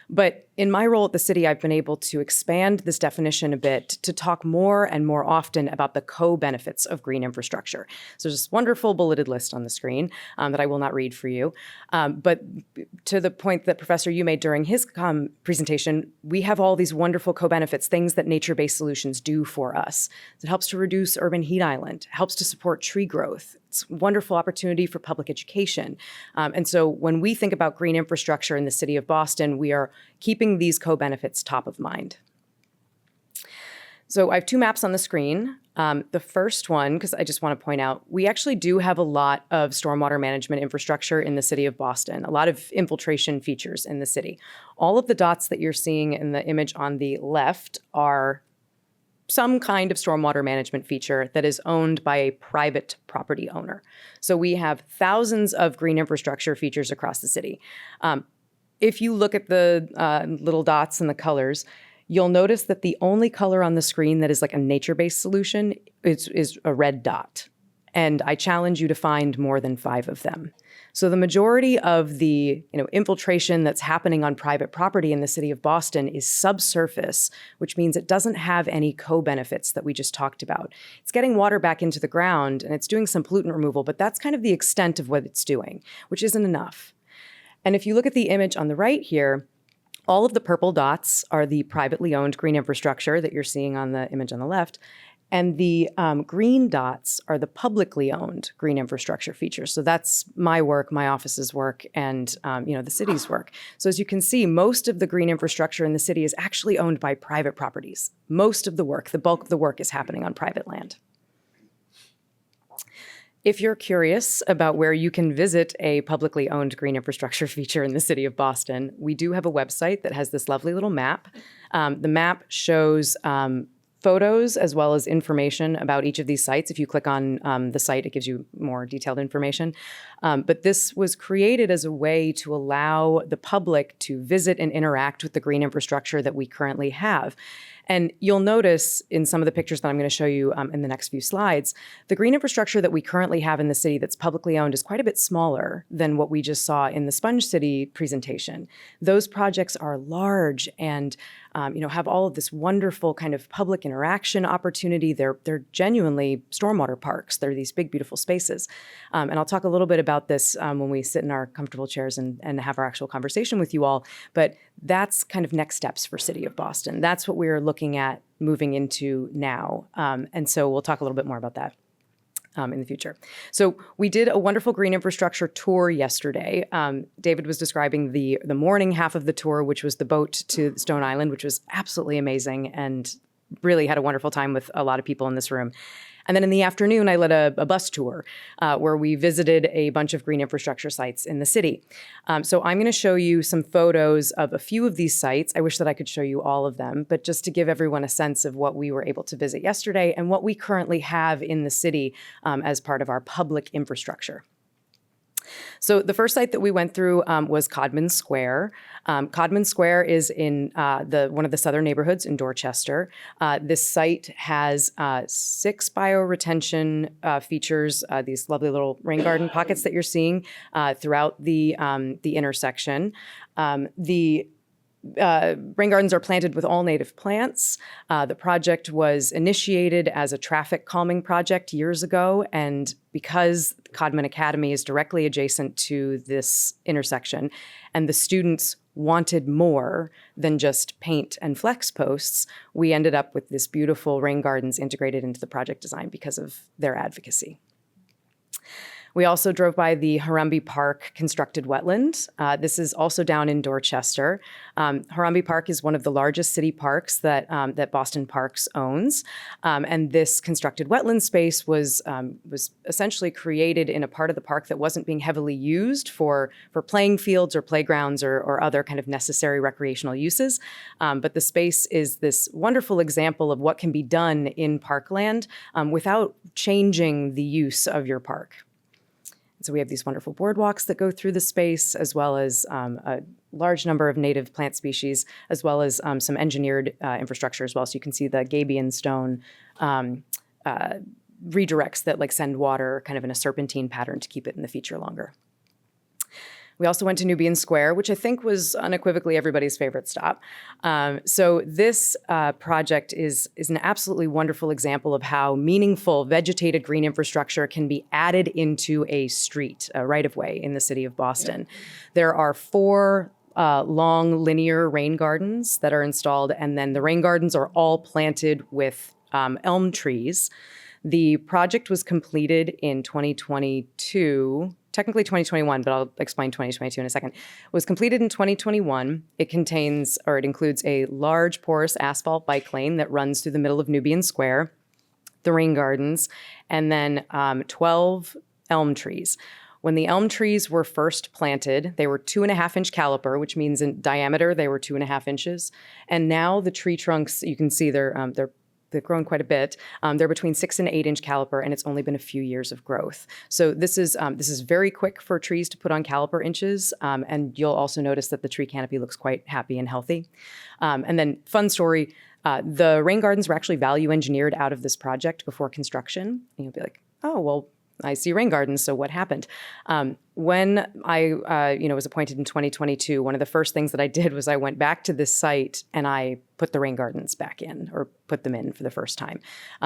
But in my role at the city, I've been able to expand this definition a bit to talk more and more often about the co-benefits of green infrastructure. So there's this wonderful bulleted list on the screen that I will not read for you. But to the point that Professor Yu made during his presentation, we have all these wonderful co-benefits, things that nature-based solutions do for us. It helps to reduce urban heat island, helps to support tree growth. It's a wonderful opportunity for public education. And so when we think about green infrastructure in the city of Boston, we are keeping these co-benefits top of mind. So I have 2 maps on the screen. The first one, because I just want to point out, we actually do have a lot of stormwater management infrastructure in the city of Boston, a lot of infiltration features in the city. All of the dots that you're seeing in the image on the left are some kind of stormwater management feature that is owned by a private property owner. So we have thousands of green infrastructure features across the city. If you look at the little dots and the colors, you'll notice that the only color on the screen that is like a nature-based solution is a red dot. And I challenge you to find more than 5 of them. So the majority of the infiltration that's happening on private property in the city of Boston is subsurface, which means it doesn't have any co-benefits that we just talked about. It's getting water back into the ground and it's doing some pollutant removal, but that's kind of the extent of what it's doing, which isn't enough. And if you look at the image on the right here, all of the purple dots are the privately owned green infrastructure that you're seeing on the image on the left. And the green dots are the publicly owned green infrastructure features. So that's my work, my office's work, and the city's work. So as you can see, most of the green infrastructure in the city is actually owned by private properties. Most of the work, the bulk of the work, is happening on private land. If you're curious about where you can visit a publicly owned green infrastructure feature in the city of Boston, we do have a website that has this lovely little map. The map shows photos as well as information about each of these sites. If you click on the site, it gives you more detailed information. But this was created as a way to allow the public to visit and interact with the green infrastructure that we currently have. And you'll notice in some of the pictures that I'm going to show you in the next few slides, the green infrastructure that we currently have in the city that's publicly owned is quite a bit smaller than what we just saw in the Sponge City presentation. Those projects are large and have all of this wonderful kind of public interaction opportunity. They're genuinely stormwater parks. They're these big, beautiful spaces. And I'll talk a little bit about this when we sit in our comfortable chairs and have our actual conversation with you all. But that's kind of next steps for City of Boston. That's what we're looking looking at moving into now. And so we'll talk a little bit more about that in the future. So we did a wonderful green infrastructure tour yesterday. David was describing the morning half of the tour, which was the boat to Stone Island, which was absolutely amazing and really had a wonderful time with a lot of people in this room. And then in the afternoon, I led a bus tour where we visited a bunch of green infrastructure sites in the city. So I'm going to show you some photos of a few of these sites. I wish that I could show you all of them, but just to give everyone a sense of what we were able to visit yesterday and what we currently have in the city as part of our public infrastructure. So the first site that we went through was Codman Square. Codman Square is in one of the southern neighborhoods in Dorchester. This site has 6 bioretention features, these lovely little rain garden pockets that you're seeing throughout the intersection. The rain gardens are planted with all native plants. The project was initiated as a traffic calming project years ago, and because Codman Academy is directly adjacent to this intersection, and the students wanted more than just paint and flex posts, we ended up with this beautiful rain gardens integrated into the project design because of their advocacy. We also drove by the Harambee Park constructed wetland. This is also down in Dorchester. Harambee Park is one of the largest city parks that Boston Parks owns. And this constructed wetland space was essentially created in a part of the park that wasn't being heavily used for playing fields or playgrounds or other kind of necessary recreational uses. But the space is this wonderful example of what can be done in parkland without changing the use of your park. So we have these wonderful boardwalks that go through the space, as well as a large number of native plant species, as well as some engineered infrastructure as well. So you can see the gabion stone redirects that send water kind of in a serpentine pattern to keep it in the feature longer. We also went to Nubian Square, which I think was unequivocally everybody's favorite stop. So this project is an absolutely wonderful example of how meaningful vegetated green infrastructure can be added into a street, a right-of-way in the city of Boston. There are 4 long linear rain gardens that are installed, and then the rain gardens are all planted with elm trees. The project was completed in 2022, technically 2021, but I'll explain 2022 in a second. It was completed in 2021. It includes a large porous asphalt bike lane that runs through the middle of Nubian Square, the rain gardens, and then 12 elm trees. When the elm trees were first planted, they were 2.5-inch caliper, which means in diameter they were 2.5 inches. And now the tree trunks, you can see they've grown quite a bit. They're between 6 and 8-inch caliper, and it's only been a few years of growth. So this is very quick for trees to put on caliper inches, and you'll also notice that the tree canopy looks quite happy and healthy. And then, fun story, the rain gardens were actually value engineered out of this project before construction. And you'll be like, oh, well, I see rain gardens, so what happened? When I was appointed in 2022, one of the first things that I did was I went back to this site and I put the rain gardens back in, or put them in for the first time.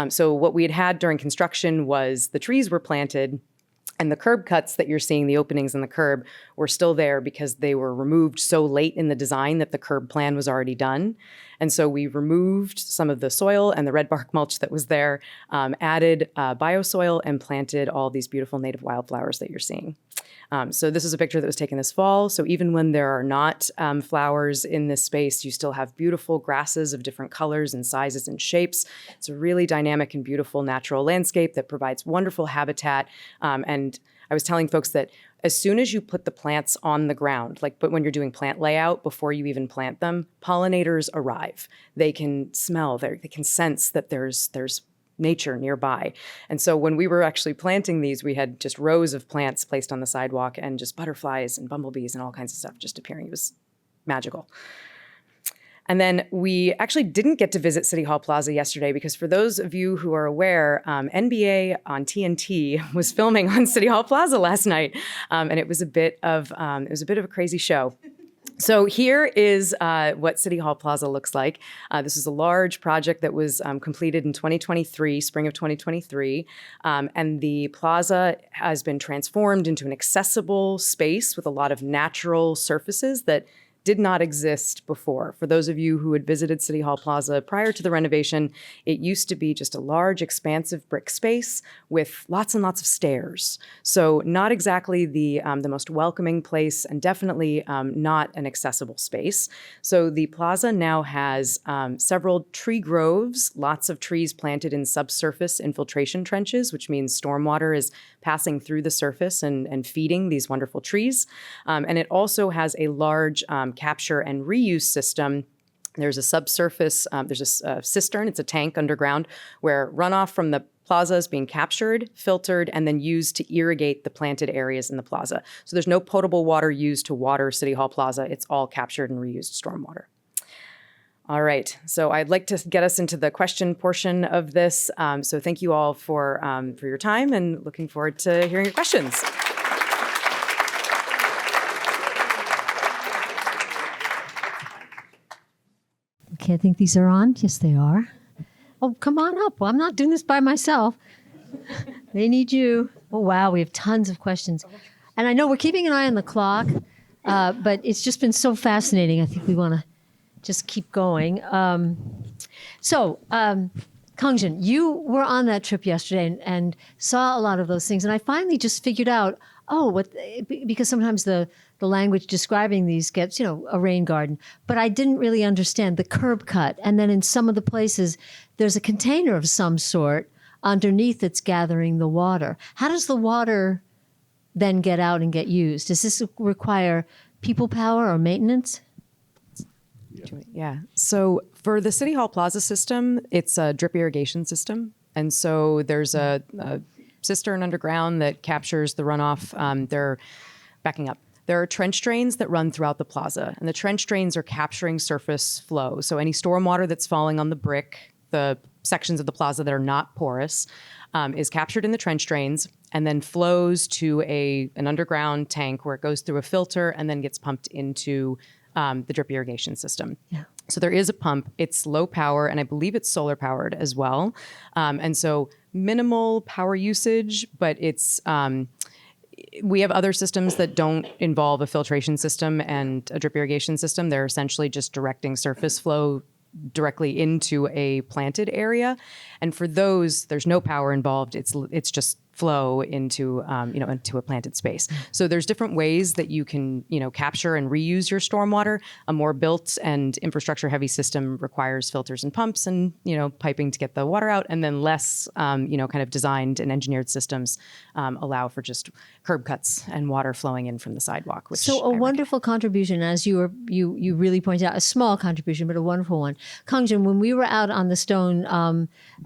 So what we had during construction was the trees were planted, and the curb cuts that you're seeing, the openings in the curb, were still there because they were removed so late in the design that the curb plan was already done. And so we removed some of the soil and the red bark mulch that was there, added biosoil, and planted all these beautiful native wildflowers that you're seeing. So this is a picture that was taken this fall. So even when there are not flowers in this space, you still have beautiful grasses of different colors and sizes and shapes. It's a really dynamic and beautiful natural landscape that provides wonderful habitat. And I was telling folks that as soon as you put the plants on the ground, but when you're doing plant layout, before you even plant them, pollinators arrive. They can smell, they can sense that there's nature nearby. And so when we were actually planting these, we had just rows of plants placed on the sidewalk and just butterflies and bumblebees and all kinds of stuff just appearing. It was magical. And then we actually didn't get to visit City Hall Plaza yesterday because, for those of you who are aware, NBA on TNT was filming on City Hall Plaza last night, and it was a bit of a crazy show. So here is what City Hall Plaza looks like. This is a large project that was completed in 2023, spring of 2023. And the plaza has been transformed into an accessible space with a lot of natural surfaces that did not exist before. For those of you who had visited City Hall Plaza prior to the renovation, it used to be just a large, expansive brick space with lots and lots of stairs. So not exactly the most welcoming place, and definitely not an accessible space. So the plaza now has several tree groves, lots of trees planted in subsurface infiltration trenches, which means stormwater is passing through the surface and feeding these wonderful trees. And it also has a large capture and reuse system. There's a subsurface, there's a cistern, it's a tank underground, where runoff from the plaza is being captured, filtered, and then used to irrigate the planted areas in the plaza. So there's no potable water used to water City Hall Plaza. It's all captured and reused stormwater. All right, so I'd like to get us into the question portion of this. So thank you all for your time, and looking forward to hearing your questions. Okay, I think these are on. Yes, they are. Oh, come on up. Well, I'm not doing this by myself. They need you. Oh, wow, we have tons of questions. And I know we're keeping an eye on the clock, but it's just been so fascinating. I think we want to just keep going. Kongjian, you were on that trip yesterday and saw a lot of those things. And I finally just figured out, because sometimes the language describing these gets, a rain garden. But I didn't really understand the curb cut. And then in some of the places, there's a container of some sort underneath that's gathering the water. How does the water then get out and get used? Does this require people power or maintenance? Yeah. So for the City Hall Plaza system, it's a drip irrigation system. And so there's a cistern underground that captures the runoff. They're backing up. There are trench drains that run throughout the plaza, and the trench drains are capturing surface flow. So any stormwater that's falling on the brick, the sections of the plaza that are not porous, is captured in the trench drains and then flows to an underground tank where it goes through a filter and then gets pumped into the drip irrigation system. Yeah. So there is a pump. It's low power, and I believe it's solar powered as well. And so minimal power usage, but it's we have other systems that don't involve a filtration system and a drip irrigation system. They're essentially just directing surface flow directly into a planted area. And for those, there's no power involved. It's just flow into into a planted space. So there's different ways that you can capture and reuse your stormwater. A more built and infrastructure heavy system requires filters and pumps and piping to get the water out, and then less kind of designed and engineered systems allow for just curb cuts and water flowing in from the sidewalk. So a wonderful contribution, as you really pointed out, a small contribution, but a wonderful one. Kongjian, when we were out on the Stone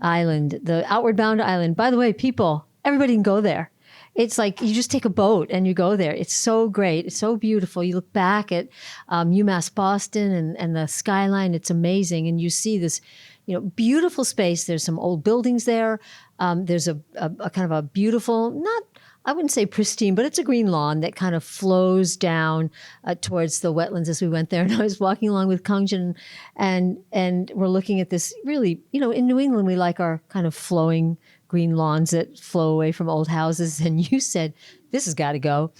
Island, the Outward Bound Island, by the way, people, everybody can go there. It's like you just take a boat and you go there. It's so great. It's so beautiful. You look back at UMass Boston and the skyline. It's amazing. And you see this beautiful space. There's some old buildings there. There's a kind of a beautiful, I wouldn't say pristine, but it's a green lawn that kind of flows down towards the wetlands as we went there. And I was walking along with Kongjian and we're looking at this really, in New England, we like our kind of flowing green lawns that flow away from old houses. And you said, this has got to go.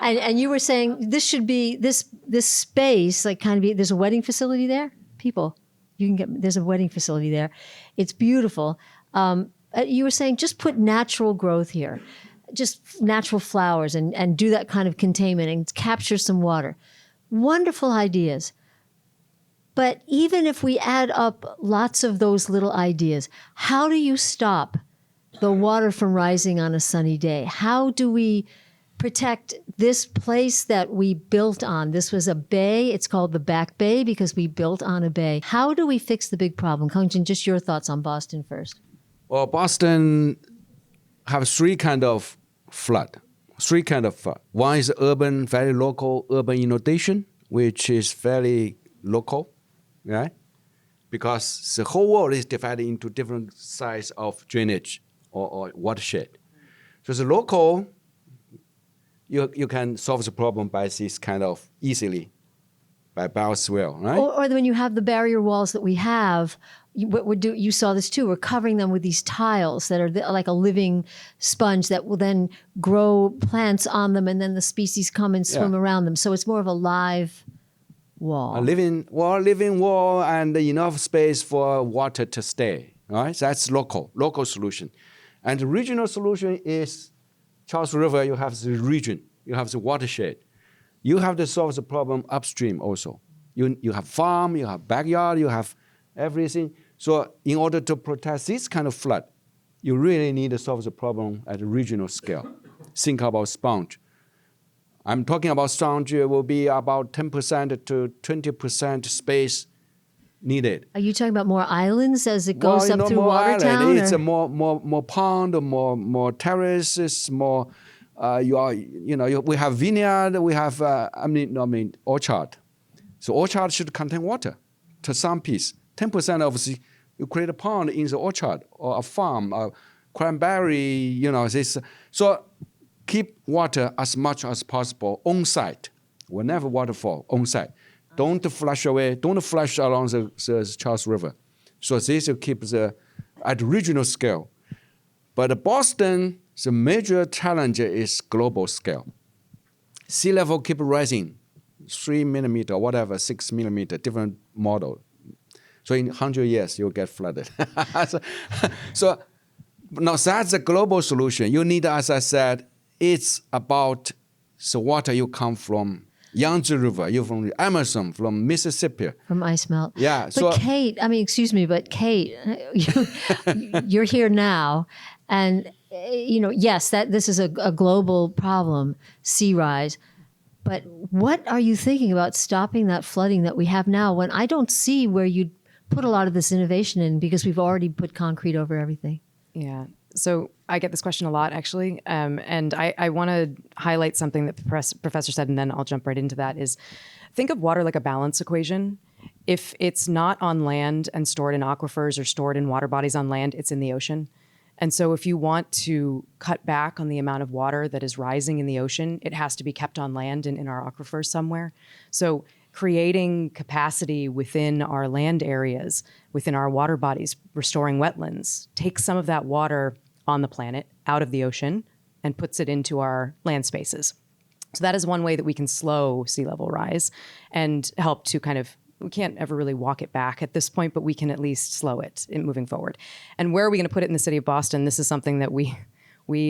And you were saying this should be, this space, like kind of be, there's a wedding facility there. People, there's a wedding facility there. It's beautiful. You were saying just put natural growth here, just natural flowers and do that kind of containment and capture some water. Wonderful ideas. But even if we add up lots of those little ideas, how do you stop the water from rising on a sunny day? How do we protect this place that we built on? This was a bay. It's called the Back Bay because we built on a bay. How do we fix the big problem? Kongjian, just your thoughts on Boston first. Well, Boston have three kind of flood. One is urban, very local urban inundation, which is very local, right? Because the whole world is divided into different size of drainage or watershed. So the local, you can solve the problem by this kind of easily, by bioswale, right? Or when you have the barrier walls that we have, what we're doing, you saw this too, we're covering them with these tiles that are like a living sponge that will then grow plants on them, and then the species come and swim around them. So it's more of a live wall. A living wall and enough space for water to stay, right? That's local solution. And the regional solution is Charles River, you have the region, you have the watershed. You have to solve the problem upstream also. You have farm, you have backyard, you have everything. So in order to protect this kind of flood, you really need to solve the problem at a regional scale. Think about sponge. I'm talking about sponge will be about 10% to 20% space needed. Are you talking about more islands as it goes up through more Watertown? Island. It's a more pond, more terraces, more. We have vineyard, we have orchard. So orchard should contain water to some piece. 10% of you create a pond in the orchard or a farm, a cranberry, this. So keep water as much as possible on site. Whenever water fall, on site. Don't flush away. Don't flush along the Charles River. So this will keep at regional scale. But Boston, the major challenge is global scale. Sea level keep rising, 3 millimeter, whatever, 6 millimeter, different model. So in 100 years, you'll get flooded. so now that's a global solution. You need, as I said, it's about the water you come from Yangtze River, you're from the Amazon, from Mississippi. From ice melt. Yeah. But Kate, you're here now. And, yes, this is a global problem, sea rise. But what are you thinking about stopping that flooding that we have now, when I don't see where you'd put a lot of this innovation in, because we've already put concrete over everything? Yeah. So I get this question a lot, actually. And I want to highlight something that the professor said, and then I'll jump right into that, is think of water like a balance equation. If it's not on land and stored in aquifers or stored in water bodies on land, it's in the ocean. And so if you want to cut back on the amount of water that is rising in the ocean, it has to be kept on land and in our aquifers somewhere. So creating capacity within our land areas, within our water bodies, restoring wetlands, takes some of that water on the planet out of the ocean and puts it into our land spaces. So that is one way that we can slow sea level rise and help to we can't ever really walk it back at this point, but we can at least slow it in moving forward. And where are we going to put it in the city of Boston? This is something that we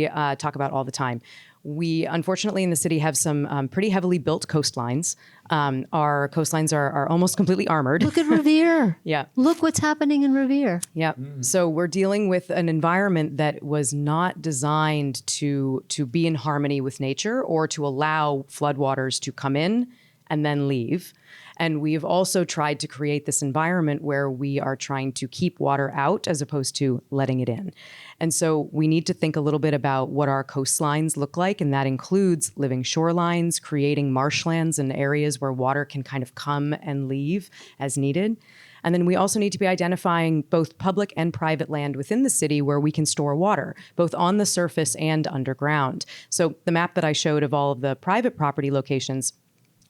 talk about all the time. We, unfortunately, in the city have some pretty heavily built coastlines. Our coastlines are almost completely armored. Look at Revere. Yeah. Look what's happening in Revere. Yeah. So we're dealing with an environment that was not designed to be in harmony with nature or to allow floodwaters to come in and then leave. And we've also tried to create this environment where we are trying to keep water out as opposed to letting it in. And so we need to think a little bit about what our coastlines look like, and that includes living shorelines, creating marshlands and areas where water can kind of come and leave as needed. And then we also need to be identifying both public and private land within the city where we can store water, both on the surface and underground. So the map that I showed of all of the private property locations,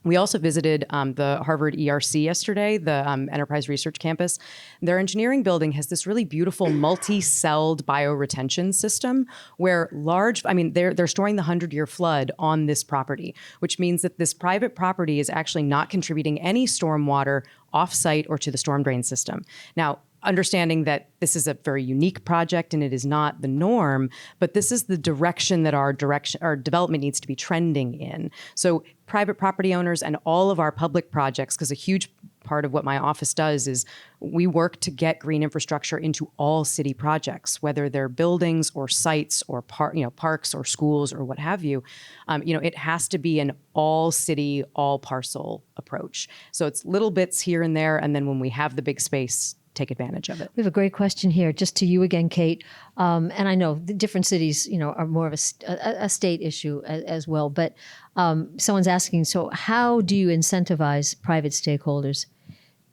we also visited the Harvard ERC yesterday, the Enterprise Research Campus. Their engineering building has this really beautiful multi-celled bioretention system where they're storing the 100-year flood on this property, which means that this private property is actually not contributing any stormwater off-site or to the storm drain system. Now, understanding that this is a very unique project and it is not the norm, but this is the direction that our development needs to be trending in. So private property owners and all of our public projects, because a huge part of what my office does is we work to get green infrastructure into all city projects, whether they're buildings or sites or parks or schools or what have you. It has to be an all city, all parcel approach. So it's little bits here and there, and then when we have the big space, take advantage of it. We have a great question here, just to you again, Kate. And I know the different cities, are more of a state issue as well. But someone's asking, so how do you incentivize private stakeholders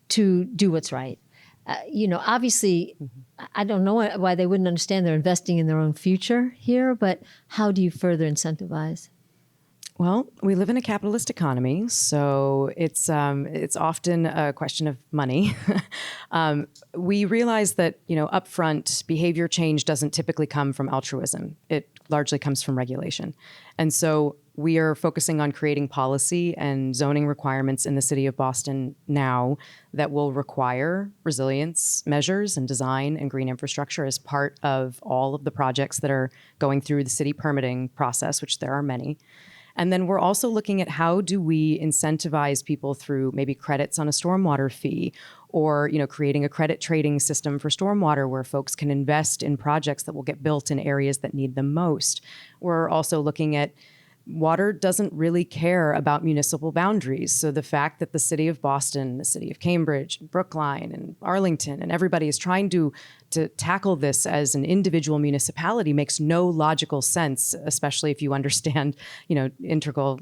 to do what's right? Obviously, I don't know why they wouldn't understand they're investing in their own future here, but how do you further incentivize? Well, we live in a capitalist economy, so it's often a question of money. We realize that, upfront behavior change doesn't typically come from altruism. It largely comes from regulation. And so we are focusing on creating policy and zoning requirements in the city of Boston now that will require resilience measures and design and green infrastructure as part of all of the projects that are going through the city permitting process, which there are many. And then we're also looking at how do we incentivize people through maybe credits on a stormwater fee, or creating a credit trading system for stormwater where folks can invest in projects that will get built in areas that need them most. We're also looking at water doesn't really care about municipal boundaries. So the fact that the city of Boston, the city of Cambridge, Brookline, and Arlington, and everybody is trying to tackle this as an individual municipality makes no logical sense, especially if you understand, integral,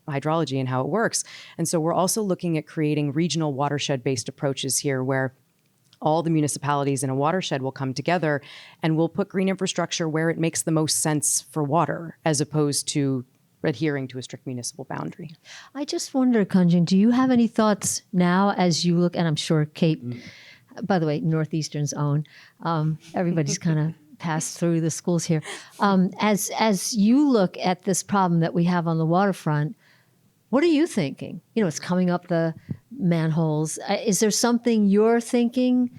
hydrology and how it works. And so we're also looking at creating regional watershed-based approaches here where all the municipalities in a watershed will come together and we'll put green infrastructure where it makes the most sense for water, as opposed to adhering to a strict municipal boundary. I just wonder, Kongjian, do you have any thoughts now as you look, and I'm sure Kate, by the way, Northeastern's own, everybody's kind of passed through the schools here. As you look at this problem that we have on the waterfront, what are you thinking? It's coming up the manholes. Is there something you're thinking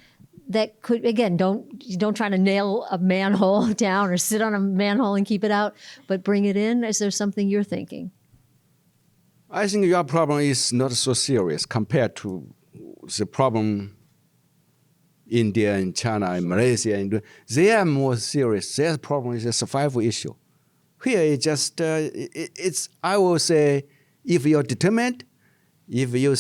that could, again, don't try to nail a manhole down or sit on a manhole and keep it out, but bring it in? Is there something you're thinking? I think your problem is not so serious compared to the problem India and China and Malaysia. And they are more serious. Their problem is a survival issue. Here, it's just, I will say, if you're determined, if you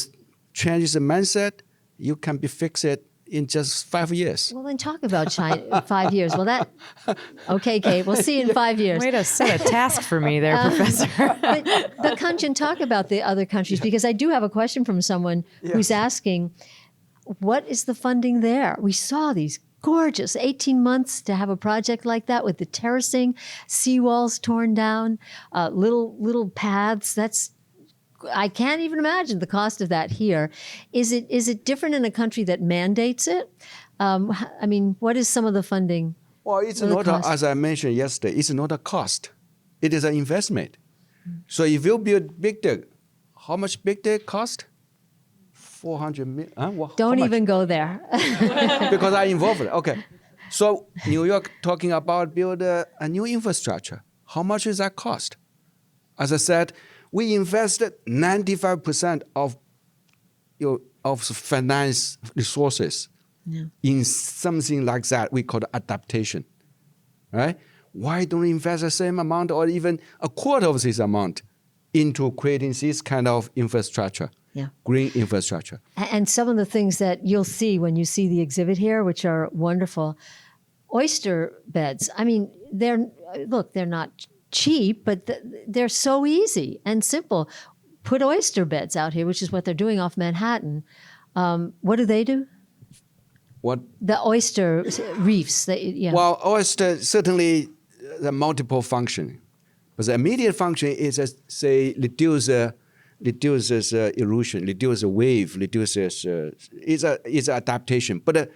change the mindset, you can be fixed in just 5 years. Well, then talk about China, 5 years. Well, okay, Kate, we'll see you in 5 years. Way to set a task for me there, Professor. but Kongjian, talk about the other countries, because I do have a question from someone who's asking, what is the funding there? We saw these gorgeous 18 months to have a project like that with the terracing, seawalls torn down, little paths. I can't even imagine the cost of that here. Is it different in a country that mandates it? What is some of the funding? Well, it's not, as I mentioned yesterday, it's not a cost. It is an investment. So if you build Big Dig, how much Big Dig cost? 400 million. Don't even go there. Because I'm involved. Okay. So New York talking about build a new infrastructure. How much does that cost? As I said, we invested 95% of finance resources in something like that we call adaptation, right? Why don't we invest the same amount or even a quarter of this amount into creating this kind of infrastructure, green infrastructure? And some of the things that you'll see when you see the exhibit here, which are wonderful, oyster beds. They're not cheap, but they're so easy and simple. Put oyster beds out here, which is what they're doing off Manhattan. What do they do? What? The oyster reefs. Well, oyster, certainly the multiple function. But the immediate function is, reduces erosion, reduces wave, reduces, it's adaptation. But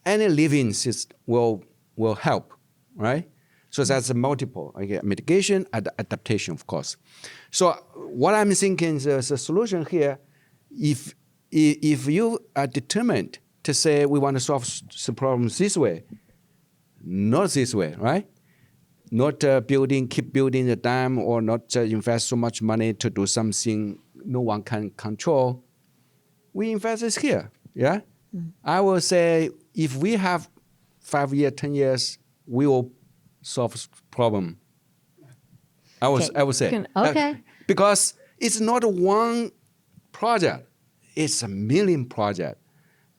any living system will help, right? So that's a multiple, mitigation and adaptation, of course. So what I'm thinking is the solution here, if you are determined to say we want to solve the problem this way, not this way, right? Not keep building the dam, or not invest so much money to do something no one can control. We invest this here, yeah? I will say if we have 5 years, 10 years, we will solve problem. I would say. Okay. Because it's not one project, it's a million project.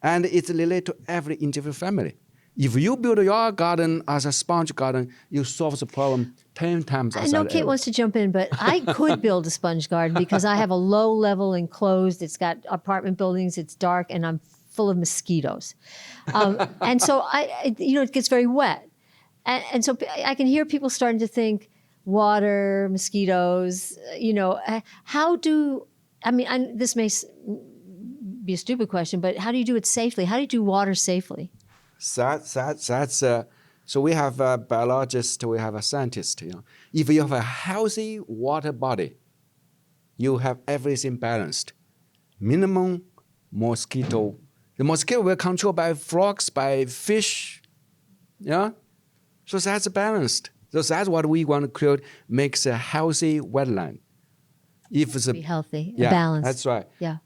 And it's related to every individual family. If you build your garden as a sponge garden, you solve the problem 10 times. I know Kate wants to jump in, but I could build a sponge garden because I have a low level enclosed. It's got apartment buildings, it's dark, and I'm full of mosquitoes. And so it gets very wet. And so I can hear people starting to think, water, mosquitoes, this may be a stupid question, but how do you do it safely? How do you do water safely? So we have a biologist, we have a scientist. If you have a healthy water body, you have everything balanced. Minimum mosquito. The mosquito will controlled by frogs, by fish. Yeah? So that's balanced. So that's what we want to create, makes a healthy wetland. If it's Be healthy, yeah, balanced. That's right. Yeah.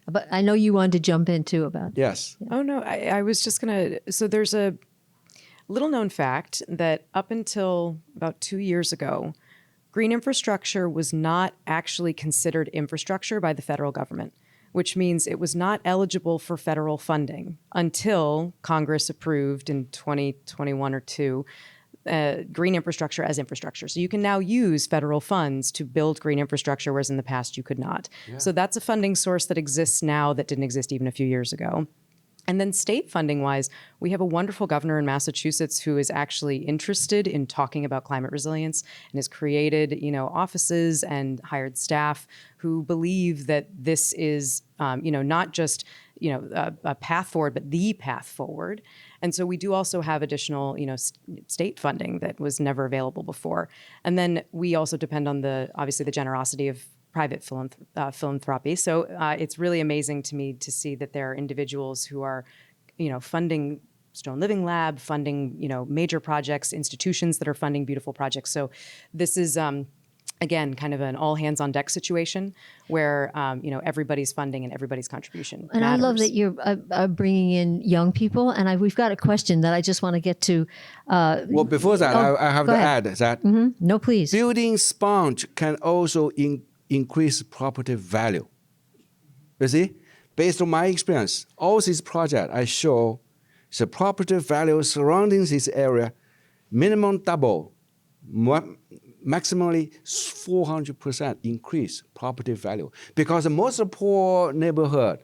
But I know you wanted to jump in too about. Yes. Oh, no, I was just going to. So there's a little known fact that up until about 2 years ago, green infrastructure was not actually considered infrastructure by the federal government, which means it was not eligible for federal funding until Congress approved in 2021 or 2 green infrastructure as infrastructure. So you can now use federal funds to build green infrastructure, whereas in the past you could not. Yeah. So that's a funding source that exists now that didn't exist even a few years ago. And then state funding wise, we have a wonderful governor in Massachusetts who is actually interested in talking about climate resilience and has created, offices and hired staff who believe that this is, not just, a path forward, but the path forward. And so we do also have additional, state funding that was never available before. And then we also depend on obviously the generosity of private philanthropy. So it's really amazing to me to see that there are individuals who are, funding Stone Living Lab, funding, major projects, institutions that are funding beautiful projects. So this is, again, kind of an all hands on deck situation where, everybody's funding and everybody's contribution And matters. I love that you're bringing in young people. And we've got a question that I just want to get to. Well, before that, I have to add that No, please. building sponge can also increase property value. You see, based on my experience, all these projects I show the property value surrounding this area, minimum double, maximally 400% increase property value because the most poor neighborhood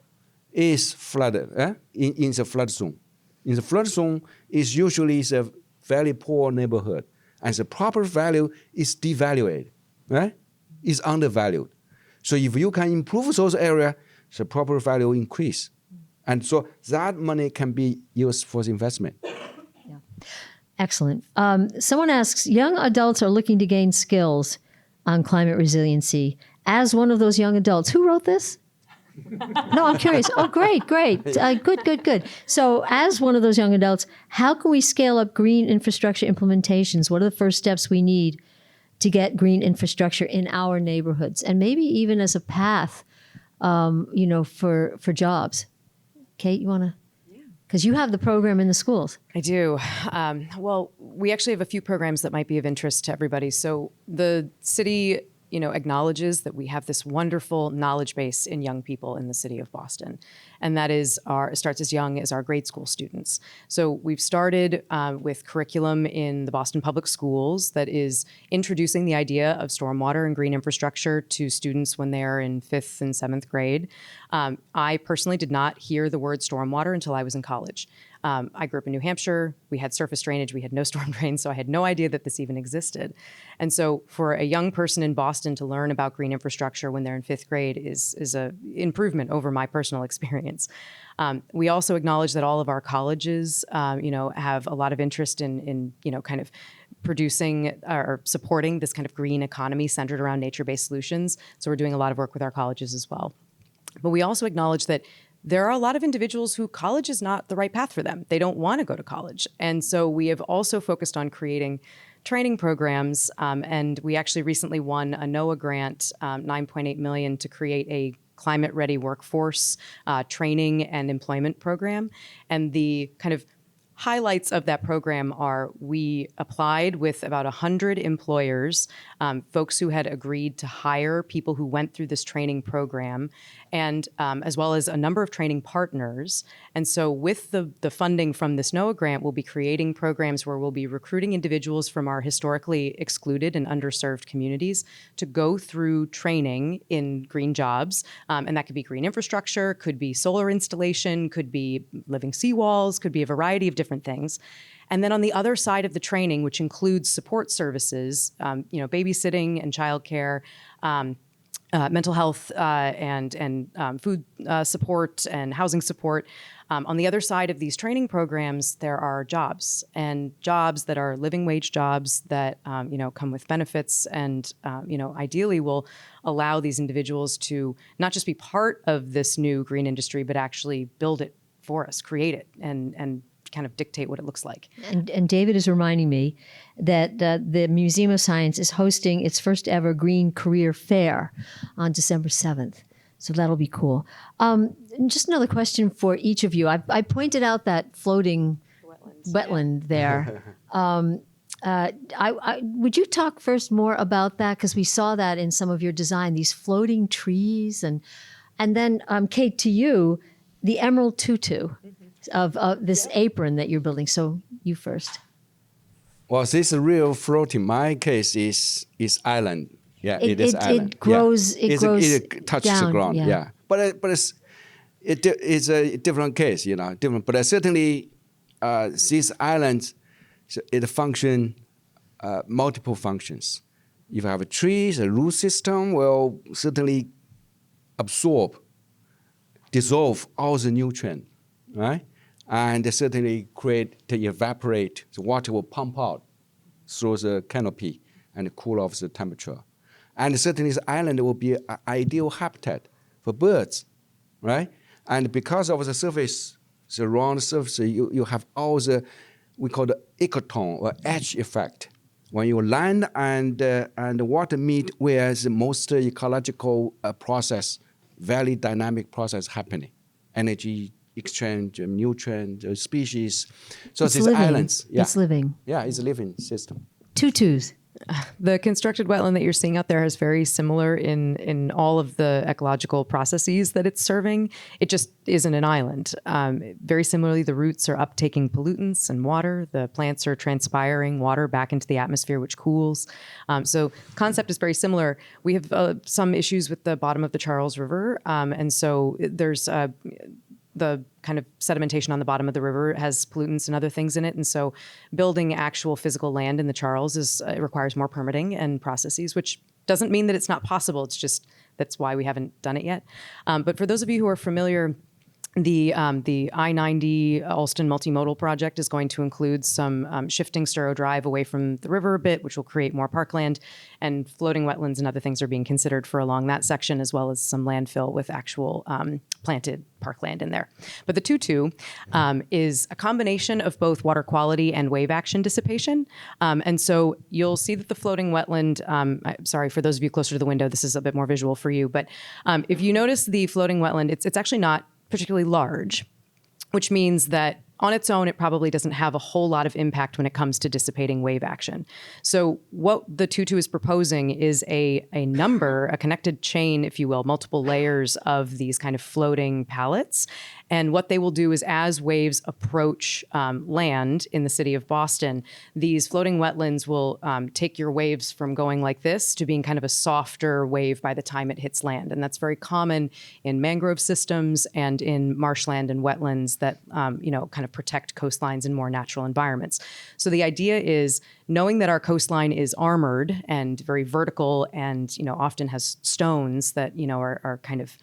is flooded in the flood zone. In the flood zone is usually a very poor neighborhood, and the property value is devalued, right? Is undervalued. So if you can improve those areas, the property value increase. And so that money can be used for the investment. Yeah. Excellent. Someone asks, young adults are looking to gain skills on climate resiliency. As one of those young adults, who wrote this? No, I'm curious. Oh, great. Good. So as one of those young adults, how can we scale up green infrastructure implementations? What are the first steps we need to get green infrastructure in our neighborhoods, and maybe even as a path, for jobs? Kate, you want to? Because you have the program in the schools. I do. Well, we actually have a few programs that might be of interest to everybody. So the city, acknowledges that we have this wonderful knowledge base in young people in the city of Boston. And that starts as young as our grade school students. So we've started with curriculum in the Boston Public Schools that is introducing the idea of stormwater and green infrastructure to students when they're in 5th and 7th grade. I personally did not hear the word stormwater until I was in college. I grew up in New Hampshire. We had surface drainage. We had no storm drains, so I had no idea that this even existed. And so for a young person in Boston to learn about green infrastructure when they're in 5th grade is an improvement over my personal experience. We also acknowledge that all of our colleges, have a lot of interest in kind of producing or supporting this kind of green economy centered around nature-based solutions. So we're doing a lot of work with our colleges as well. But we also acknowledge that there are a lot of individuals who college is not the right path for them. They don't want to go to college. And so we have also focused on creating training programs. And we actually recently won a NOAA grant, $9.8 million, to create a climate-ready workforce training and employment program. And the kind of highlights of that program are we applied with about 100 employers, folks who had agreed to hire people who went through this training program, and as well as a number of training partners. And so with the funding from this NOAA grant, we'll be creating programs where we'll be recruiting individuals from our historically excluded and underserved communities to go through training in green jobs. And that could be green infrastructure, could be solar installation, could be living seawalls, could be a variety of different things. And then on the other side of the training, which includes support services, babysitting and childcare, mental health and food support and housing support. On the other side of these training programs, there are jobs, and jobs that are living wage jobs that come with benefits and ideally will allow these individuals to not just be part of this new green industry, but actually build it for us, create it, and kind of dictate what it looks like. And David is reminding me that the Museum of Science is hosting its first ever Green Career Fair on December 7th. So that'll be cool. Just another question for each of you. I pointed out that floating wetland there. Would you talk first more about that? Because we saw that in some of your design, these floating trees. And then, Kate, to you, the emerald tutu of this apron that you're building. So you first. Well, this real floating. My case is island. Yeah, it is island. It grows. Yeah. It touches down, the ground. Yeah, yeah. But it's a different case. Different. But certainly, these islands, it function multiple functions. If you have trees, a root system will certainly dissolve all the nutrient, right? And they certainly evaporate. The water will pump out through the canopy and cool off the temperature. And certainly the island will be an ideal habitat for birds, right? And because of the surface, the round surface, you have all the, we call the ecotone or edge effect. When you land and the water meet where the most ecological process, very dynamic process happening, energy exchange, nutrient, species. So it's these living. Islands. Yeah. It's living. Yeah, it's a living system. Tutus. The constructed wetland that you're seeing out there is very similar in all of the ecological processes that it's serving. It just isn't an island. Very similarly, the roots are uptaking pollutants and water. The plants are transpiring water back into the atmosphere, which cools. So the concept is very similar. We have some issues with the bottom of the Charles River. And so there's the kind of sedimentation on the bottom of the river has pollutants and other things in it. And so building actual physical land in the Charles it requires more permitting and processes, which doesn't mean that it's not possible. It's just that's why we haven't done it yet. But for those of you who are familiar, the I-90 Alston multimodal project is going to include some shifting Sturo Drive away from the river a bit, which will create more parkland, and floating wetlands and other things are being considered for along that section, as well as some landfill with actual planted parkland in there. But the tutu is a combination of both water quality and wave action dissipation. And so you'll see that the floating wetland, sorry, for those of you closer to the window, this is a bit more visual for you, but if you notice the floating wetland, it's actually not particularly large, which means that on its own, it probably doesn't have a whole lot of impact when it comes to dissipating wave action. So what the tutu is proposing is a connected chain, if you will, multiple layers of these kind of floating pallets. And what they will do is as waves approach land in the city of Boston, these floating wetlands will take your waves from going like this to being kind of a softer wave by the time it hits land. And that's very common in mangrove systems and in marshland and wetlands that, kind of protect coastlines in more natural environments. So the idea is knowing that our coastline is armored and very vertical and, often has stones that, are kind of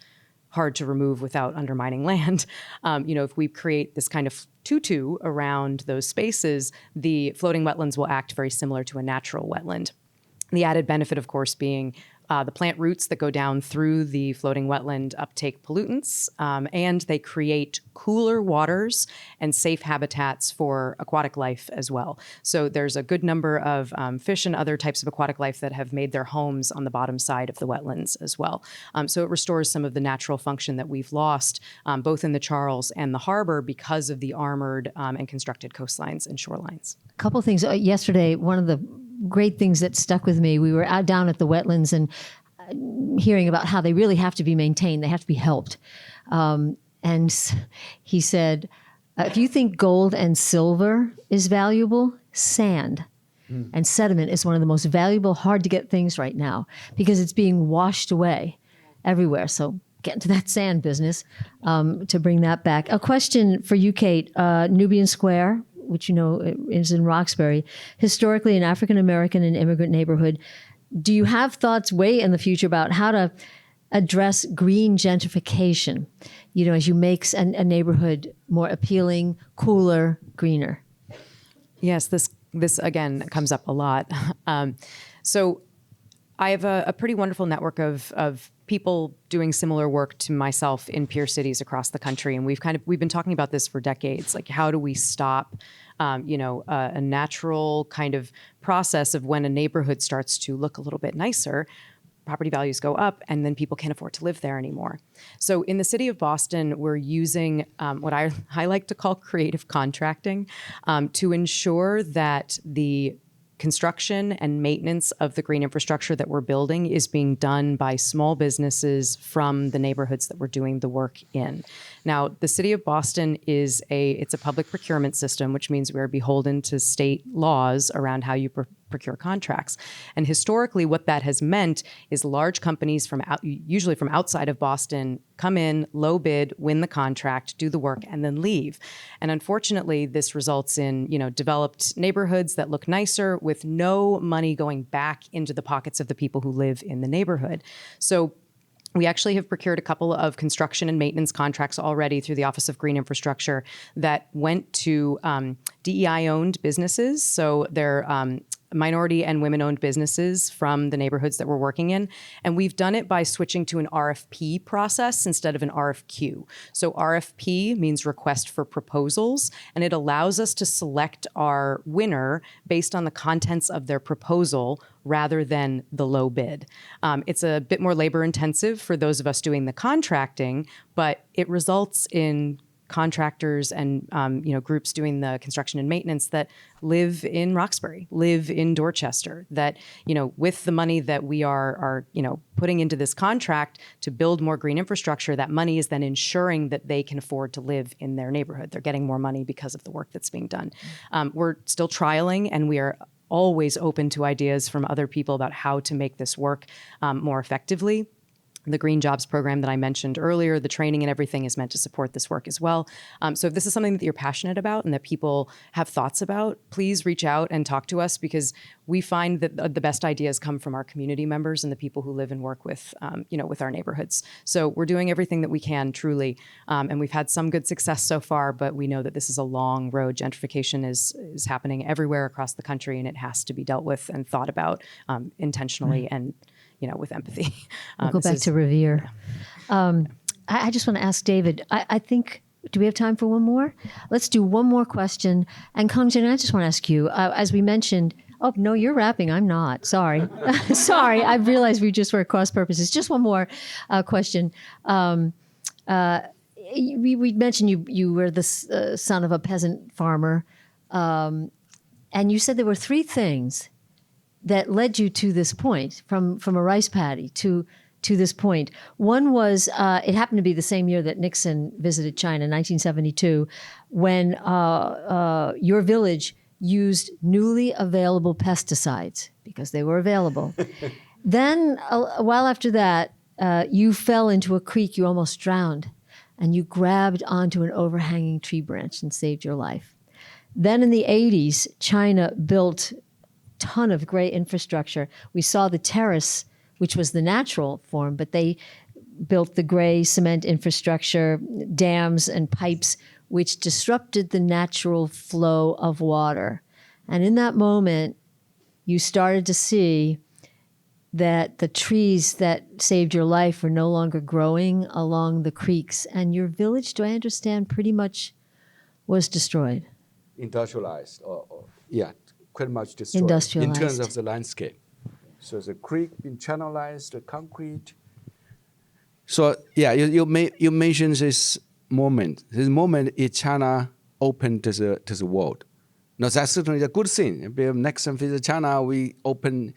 hard to remove without undermining land. If we create this kind of tutu around those spaces, the floating wetlands will act very similar to a natural wetland. The added benefit, of course, being the plant roots that go down through the floating wetland uptake pollutants, and they create cooler waters and safe habitats for aquatic life as well. So there's a good number of fish and other types of aquatic life that have made their homes on the bottom side of the wetlands as well. So it restores some of the natural function that we've lost, both in the Charles and the harbor because of the armored and constructed coastlines and shorelines. A couple of things. Yesterday, one of the great things that stuck with me, we were out down at the wetlands and hearing about how they really have to be maintained. They have to be helped. And he said, if you think gold and silver is valuable, sand and sediment is one of the most valuable, hard to get things right now because it's being washed away everywhere. So get into that sand business to bring that back. A question for you, Kate. Nubian Square, which you know is in Roxbury, historically an African-American and immigrant neighborhood. Do you have thoughts way in the future about how to address green gentrification, you know, as you make a neighborhood more appealing, cooler, greener? Yes, this again comes up a lot. So I have a pretty wonderful network of people doing similar work to myself in peer cities across the country, and we've been talking about this for decades. Like, how do we stop, a natural kind of process of when a neighborhood starts to look a little bit nicer, property values go up, and then people can't afford to live there anymore. So in the city of Boston, we're using what I like to call creative contracting to ensure that the construction and maintenance of the green infrastructure that we're building is being done by small businesses from the neighborhoods that we're doing the work in. Now, the city of Boston it's a public procurement system, which means we're beholden to state laws around how you procure contracts. And historically, what that has meant is large companies usually from outside of Boston come in, low bid, win the contract, do the work, and then leave. And unfortunately, this results in, developed neighborhoods that look nicer with no money going back into the pockets of the people who live in the neighborhood. So we actually have procured a couple of construction and maintenance contracts already through the Office of Green Infrastructure that went to DEI-owned businesses. So they're minority and women-owned businesses from the neighborhoods that we're working in. And we've done it by switching to an RFP process instead of an RFQ. So RFP means request for proposals, and it allows us to select our winner based on the contents of their proposal rather than the low bid. It's a bit more labor intensive for those of us doing the contracting, but it results in contractors and groups doing the construction and maintenance that live in Roxbury, live in Dorchester, that with the money that we are putting into this contract to build more green infrastructure, that money is then ensuring that they can afford to live in their neighborhood. They're getting more money because of the work that's being done. We're still trialing, and we are always open to ideas from other people about how to make this work more effectively. The Green Jobs program that I mentioned earlier, the training and everything is meant to support this work as well. So if this is something that you're passionate about and that people have thoughts about, please reach out and talk to us, because we find that the best ideas come from our community members and the people who live and work with, with our neighborhoods. So we're doing everything that we can, truly. And we've had some good success so far, but we know that this is a long road. Gentrification is happening everywhere across the country, and it has to be dealt with and thought about intentionally and with empathy. We'll go back to Revere. I just want to ask David, I think, do we have time for one more? Let's do one more question. And Kongjian, I just want to ask you, as we mentioned, oh, no, you're rapping. I'm not. Sorry. Sorry. I realized we just were at cross purposes. Just one more question. We mentioned you were the son of a peasant farmer. And you said there were three things that led you to this point, from a rice paddy to this point. One was, it happened to be the same year that Nixon visited China, 1972, when your village used newly available pesticides because they were available. Then, a while after that, you fell into a creek, you almost drowned, and you grabbed onto an overhanging tree branch and saved your life. Then in the 80s, China built ton of great infrastructure. We saw the terrace, which was the natural form, but they built the gray cement infrastructure, dams and pipes, which disrupted the natural flow of water. And in that moment, you started to see that the trees that saved your life were no longer growing along the creeks. And your village, do I understand, pretty much was destroyed? Industrialized, yeah. Pretty much destroyed in terms of the landscape. So the creek been channelized, the concrete. So yeah, you mentioned this moment. This moment is China open to the world. Now that's certainly a good thing. Next time visit China, we can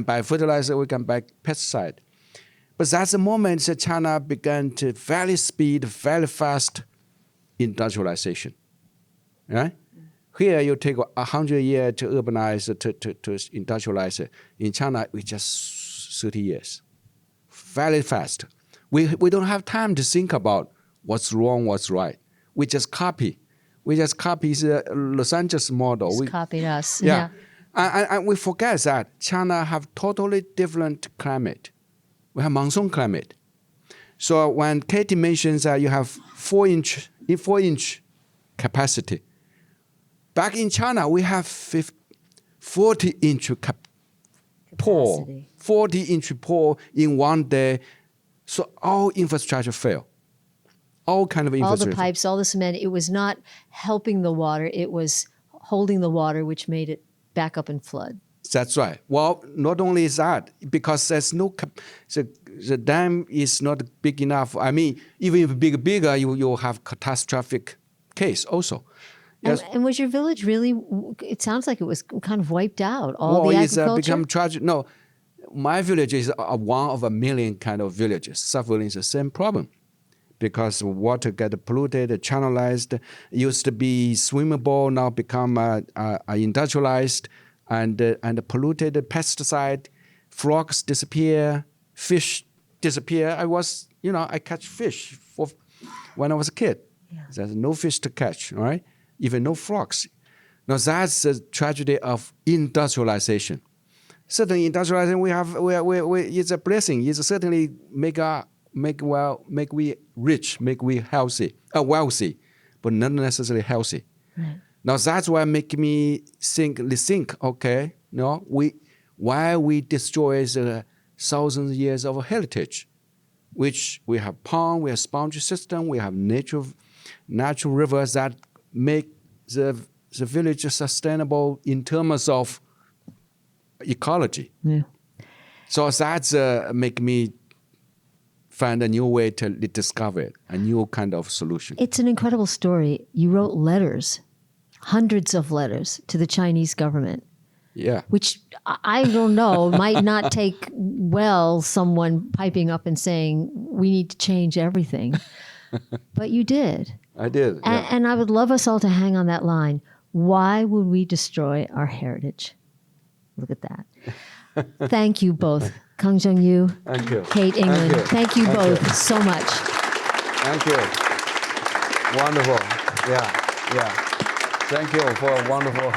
buy fertilizer, we can buy pesticide. But that's the moment that China began to very fast industrialization, right? Here you take 100 years to urbanize, to industrialize. In China, we just 30 years. Very fast. We don't have time to think about what's wrong, what's right. We just copy. We just copy the Los Angeles model. Just copied us. Yeah. And we forget that China have totally different climate. We have monsoon climate. So when Katie mentions that you have 4-inch capacity, back in China we have 40-inch pour, Capacity. 40-inch pour in one day. So all infrastructure fail. All kind of All infrastructure. the pipes, all the cement, it was not helping the water, it was holding the water, which made it back up and flood. That's right. Well, not only is that, because there's no, the dam is not big enough. I mean, even if bigger, you'll have catastrophic case also. Yes. And was your village really, it sounds like it was kind of wiped out, all Well, the it's agriculture? become tragic. No, my village is one of a million kind of villages suffering the same problem. Because water get polluted, channelized, used to be swimmable, now become industrialized, and polluted pesticide, frogs disappear, fish disappear. I catch fish when I was a kid. Yeah. There's no fish to catch, all right? Even no frogs. Now that's the tragedy of industrialization. Certainly industrialization it's a blessing. It's certainly make we rich, make we wealthy, but not necessarily healthy. Right. Now that's why make me think, okay, why we destroy the thousands of years of heritage, which we have pond, we have sponge system, we have natural rivers that make the village sustainable in terms of ecology. Yeah. So that's make me find a new way to discover it, a new kind of solution. It's an incredible story. You wrote letters, hundreds of letters to the Chinese government. Yeah. Which I don't know, might not take well someone piping up and saying, we need to change everything. But you did. I did. Yeah. And I would love us all to hang on that line. Why would we destroy our heritage? Look at that. Thank you both. Kongjian Yu, Thank you. Kate England. Thank you Thank both you. so much. Thank you. Wonderful. Yeah. Thank you for a wonderful